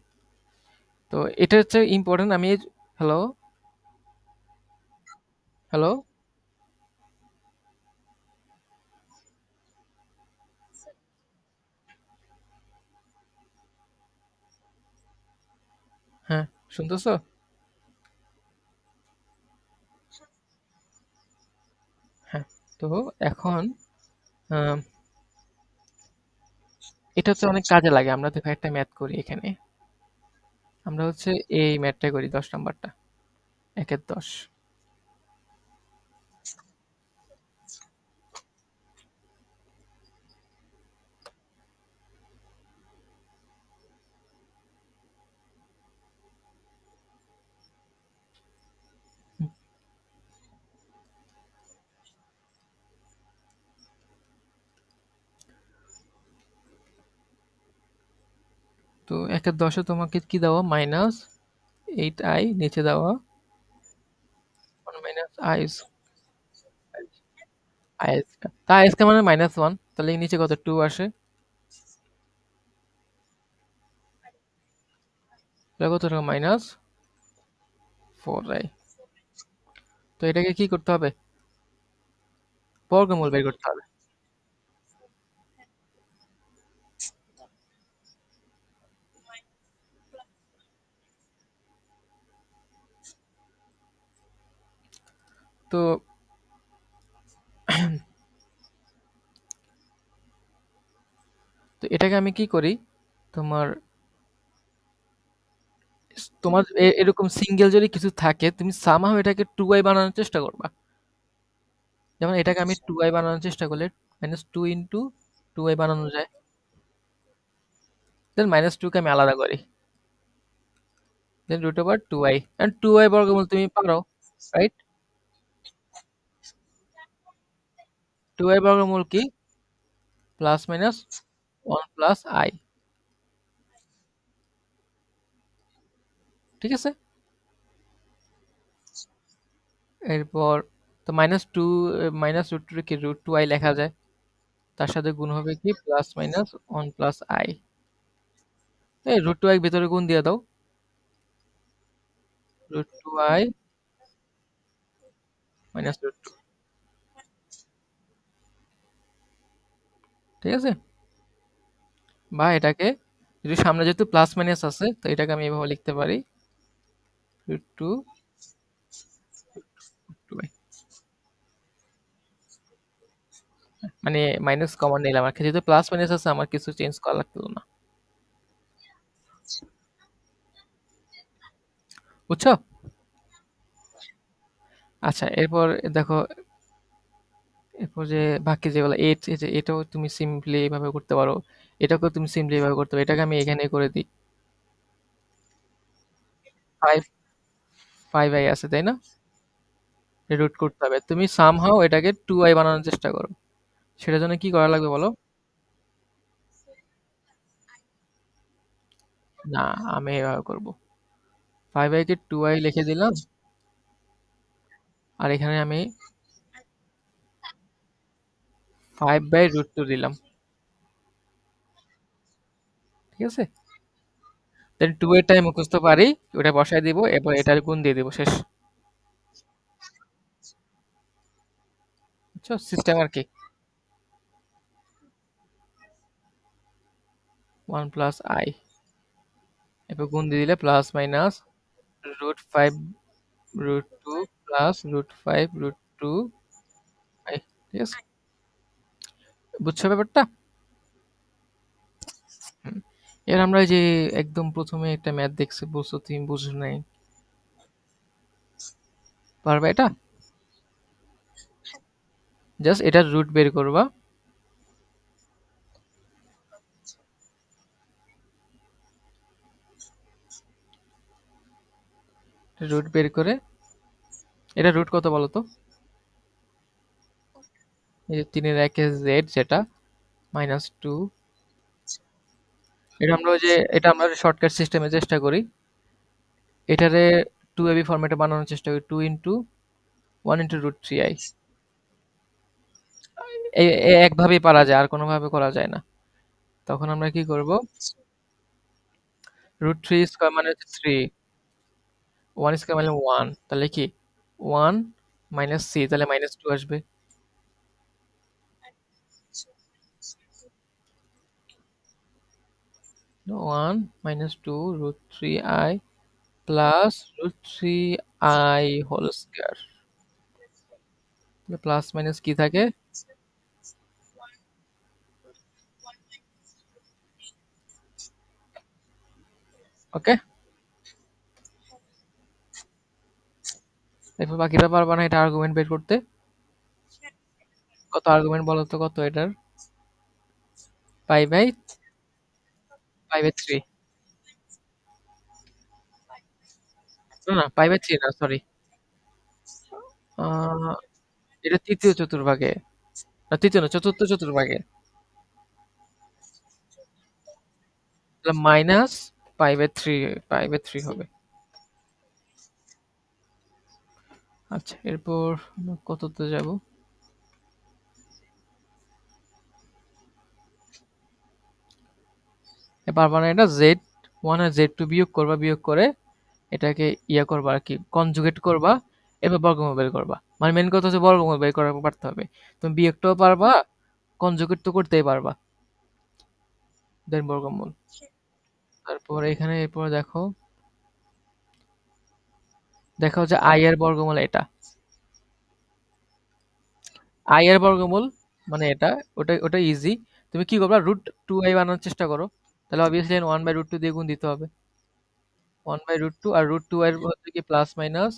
তো এটা হচ্ছে ইম্পোর্টেন্ট আমি হ্যালো? হ্যালো? হ্যাঁ, শুনতেছো? হ্যাঁ। তো এখন আম এটা হচ্ছে অনেক কাজে লাগে। আমরা দেখো একটা ম্যাথ করি এখানে। আমরা হচ্ছে এই ম্যাথটা করি ১০ নাম্বারটা। ১ এর ১০। হুম, তো ১ এর ১০ এ তোমাকে কি দেওয়া? -8i নিচে দেওয়া 1 মাইনাস i i স্কয়ার। তা i স্কয়ার মানে -1 তাহলে নিচে কত 2 আসে। তাহলে কত টাকা? -4i। তো এটাকে কি করতে হবে? বর্গমূল বের করতে হবে। তো তো এটাকে আমি কি করি? তোমার তোমার এরকম সিঙ্গেল যদি কিছু থাকে তুমি সামহাও এটাকে 2i বানানোর চেষ্টা করবা। যেমন এটাকে আমি 2i বানানোর চেষ্টা করলে -2 ইনটু 2i বানানো যায়। দেন -2 কে আমি আলাদা করি। দেন √2i এন্ড 2i বর্গমূল তুমি পারো, রাইট? 2i বর্গমূল কি? প্লাস মাইনাস 1 প্লাস i, ঠিক আছে? এরপর তো -2 -√2 কি √2i লেখা যায়। তার সাথে গুণ হবে কি প্লাস মাইনাস 1 প্লাস i। এই √2i ভিতরে গুণ দিয়ে দাও। √2i -√2, ঠিক আছে? বা এটাকে যদি সামনে যেহেতু প্লাস মাইনাস আছে তো এটাকে আমি এভাবে লিখতে পারি √2 2i, মানে মাইনাস কমন নিলাম আর কি, যেহেতু প্লাস মাইনাস আছে আমার কিছু চেঞ্জ করা লাগতো না। বুঝছো? আচ্ছা এরপর দেখো, এরপর যে বাকি যেগুলো এই যে এটাও তুমি সিম্পলি এভাবে করতে পারো, এটাকেও তুমি সিম্পলি এভাবে করতে পারো। এটাকে আমি এখানে করে দিই। 5 5i আছে তাই না? রুট করতে হবে। তুমি সামহাও এটাকে 2i বানানোর চেষ্টা করো। সেটার জন্য কি করা লাগবে বলো? না, আমি এভাবে করব। 5i কে 2i লিখে দিলাম আর এখানে আমি 5/√2 দিলাম। ঠিক আছে? দেন 2 এরটা আমি মুখস্থ পারি, ওটা বসায় দিব, এরপর এটার গুণ দিয়ে দিব, শেষ। বুঝছো? সিস্টেম আর কি। 1 প্লাস i, এরপর গুণ দিয়ে দিলে প্লাস মাইনাস √5 √2 প্লাস √5 √2 i, ঠিক আছে? বুঝছো ব্যাপারটা? হুম। এর আমরা এই যে একদম ১ম এ একটা ম্যাথ দেখছি, বলছো তুমি বুঝো নাই। পারবা এটা? জাস্ট এটার রুট বের করবা। রুট বের করে, এটা রুট কত বলো তো? এই যে 3-এর 1 জেড যেটা -2। এটা আমরা ওই যে এটা আমরা শর্টকাট সিস্টেমে চেষ্টা করি। এটারে 2ab ফরম্যাটে বানানোর চেষ্টা করি। 2 into 1 into root three I. একভাবেই পারা যায়, আর কোনোভাবে করা যায় না। তখন আমরা কি করব? রুট থ্রি স্কোয়ার মানে হচ্ছে থ্রি, ওয়ান স্কোয়ার মানে ওয়ান, তাহলে কি ওয়ান মাইনাস সি, তাহলে -2 আসবে। 1 - 2 root three i plus root three i whole square. Plus minus কি থাকে? ওকে। এরপর বাকিটা পারবা না এটা আর্গুমেন্ট বের করতে। কত আর্গুমেন্ট বলো তো, কত এটার? Pi by 3। না না, পাই বাই 3 না, সরি। এটা তৃতীয় চতুর্ভাগে, না তৃতীয় না, চতুর্থ চতুর্ভাগে। তাহলে -পাই বাই 3, পাই বাই 3 হবে। আচ্ছা, এরপর আমরা কততে যাব? পারবা না, এটা Z1 আর Z2 বিয়োগ করবা, বিয়োগ করে এটাকে ইয়া করবা আর কি, কনজুগেট করবা, এবার বর্গমূল বের করবা। মানে মেন কথা হচ্ছে বর্গমূল বের করা পারতে হবে। তুমি বিয়োগটাও পারবা, কনজুগেট তো করতেই পারবা, দেন বর্গমূল। তারপর এখানে এরপর দেখো, দেখো যে আই এর বর্গমূল এটা, আই এর বর্গমূল মানে এটা, ওটা ইজি। তুমি কি করবা, রুট 2i বানানোর চেষ্টা করো। তাহলে অবভিয়াসলি 1/√2 দিয়ে গুণ দিতে হবে। 1/√2, আর √2 এর হচ্ছে কি প্লাস মাইনাস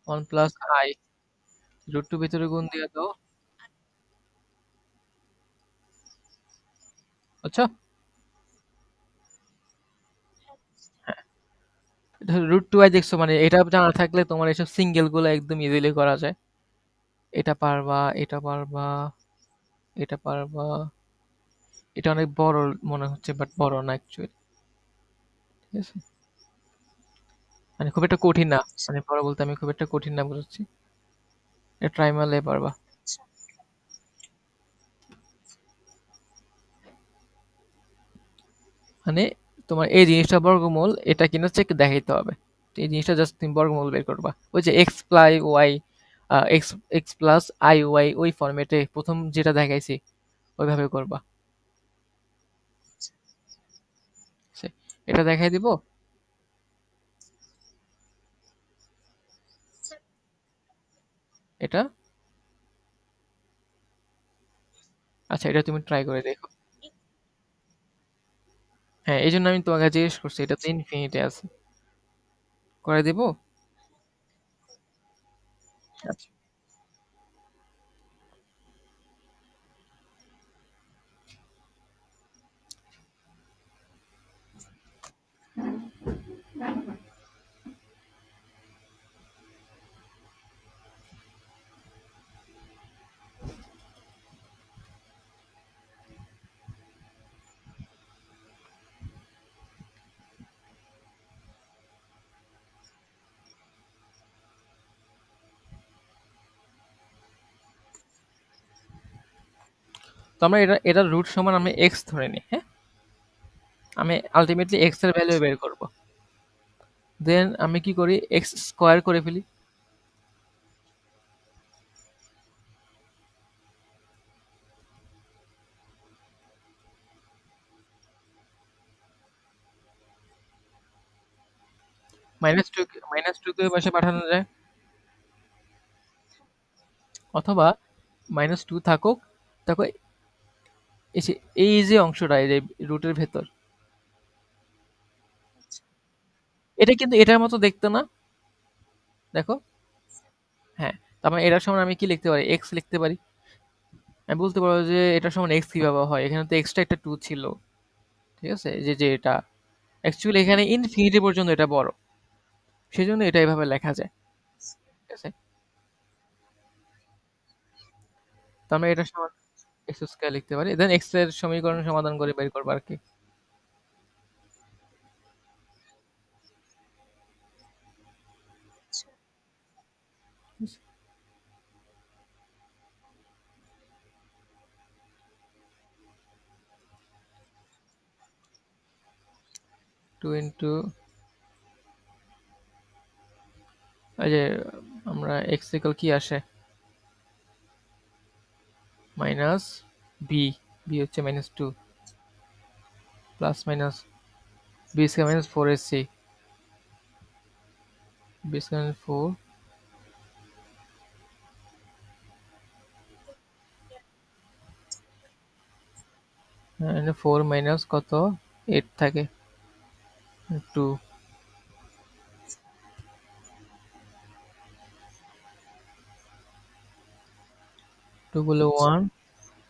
1 প্লাস আই। √2 ভিতরে গুণ দিয়ে দাও। আচ্ছা, √2i দেখছো, মানে এটা জানা থাকলে তোমার এসব সিঙ্গেল গুলো একদম ইজিলি করা যায়। এটা পারবা, এটা পারবা, এটা পারবা। এটা অনেক বড় মনে হচ্ছে, বাট বড় না অ্যাকচুয়ালি। ঠিক আছে, মানে খুব একটা কঠিন না। মানে বড় বলতে আমি খুব একটা কঠিন না বুঝাচ্ছি। এটা ট্রাই মারলে পারবা। মানে তোমার এই জিনিসটা বর্গমূল, এটা কিনা হচ্ছে দেখাইতে হবে। তো এই জিনিসটা জাস্ট তুমি বর্গমূল বের করবা, ওই যে x plus y, x x plus i y, ওই ফরম্যাটে প্রথম যেটা দেখাইছি ওইভাবে করবা। সে- এটা দেখাই দিব। এটা, আচ্ছা, এটা তুমি ট্রাই করে দেখো। হ্যাঁ, এই জন্য আমি তোমাকে জিজ্ঞেস করছি, এটা তো ইনফিনিটি আছে। করে দিব। আচ্ছা, তো আমরা এটার রুট সমান আমি এক্স ধরে নিই, হ্যাঁ। আমি আলটিমেটলি এক্স এর ভ্যালু বের করব। দেন আমি কি করি, এক্স স্কোয়ার করে ফেলি। -2 কে ওই পাশে পাঠানো যায়, অথবা -2 থাকুক, দেখো এই যে অংশটা, এই যে রুটের ভেতর, এটা কিন্তু এটার মতো দেখতে না? দেখো, হ্যাঁ। তার মানে এটার সমান আমি কি লিখতে পারি? এক্স লিখতে পারি। আমি বলতে পারবো যে এটার সমান এক্স কিভাবে হয়? এখানে তো এক্সট্রা একটা 2 ছিল। ঠিক আছে? যে এটা অ্যাকচুয়ালি এখানে ইনফিনিটি পর্যন্ত এটা বড়। সেজন্য এটা এভাবে লেখা যায়। ঠিক আছে? তো আমরা এটার সমান এক্স স্কয়ার লিখতে পারি। দেন এক্স এর সমীকরণ সমাধান করে বের করবো আর কি। 2 ইনটু এই যে আমরা এক্স ইকুয়াল কি আসে? Minus B. বি হচ্ছে -2 plus minus B square minus 4ac b square 4 এখানে 4 মাইনাস কত 8 থাকে 2 2 গুলো 1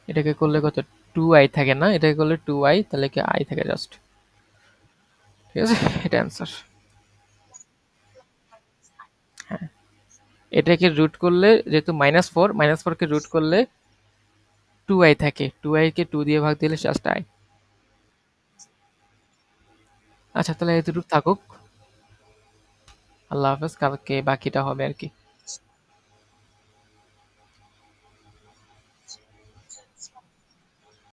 এটাকে করলে কত 2i থাকে না এটাকে করলে 2i তাহলে কি i থাকে জাস্ট ঠিক আছে এটা অ্যান্সার হ্যাঁ এটাকে রুট করলে যেহেতু -4 কে রুট করলে 2i থাকে 2i কে 2 দিয়ে ভাগ দিলে জাস্ট i আচ্ছা তাহলে এতটুকু থাকুক আল্লাহ হাফেজ কালকে বাকিটা হবে আর কি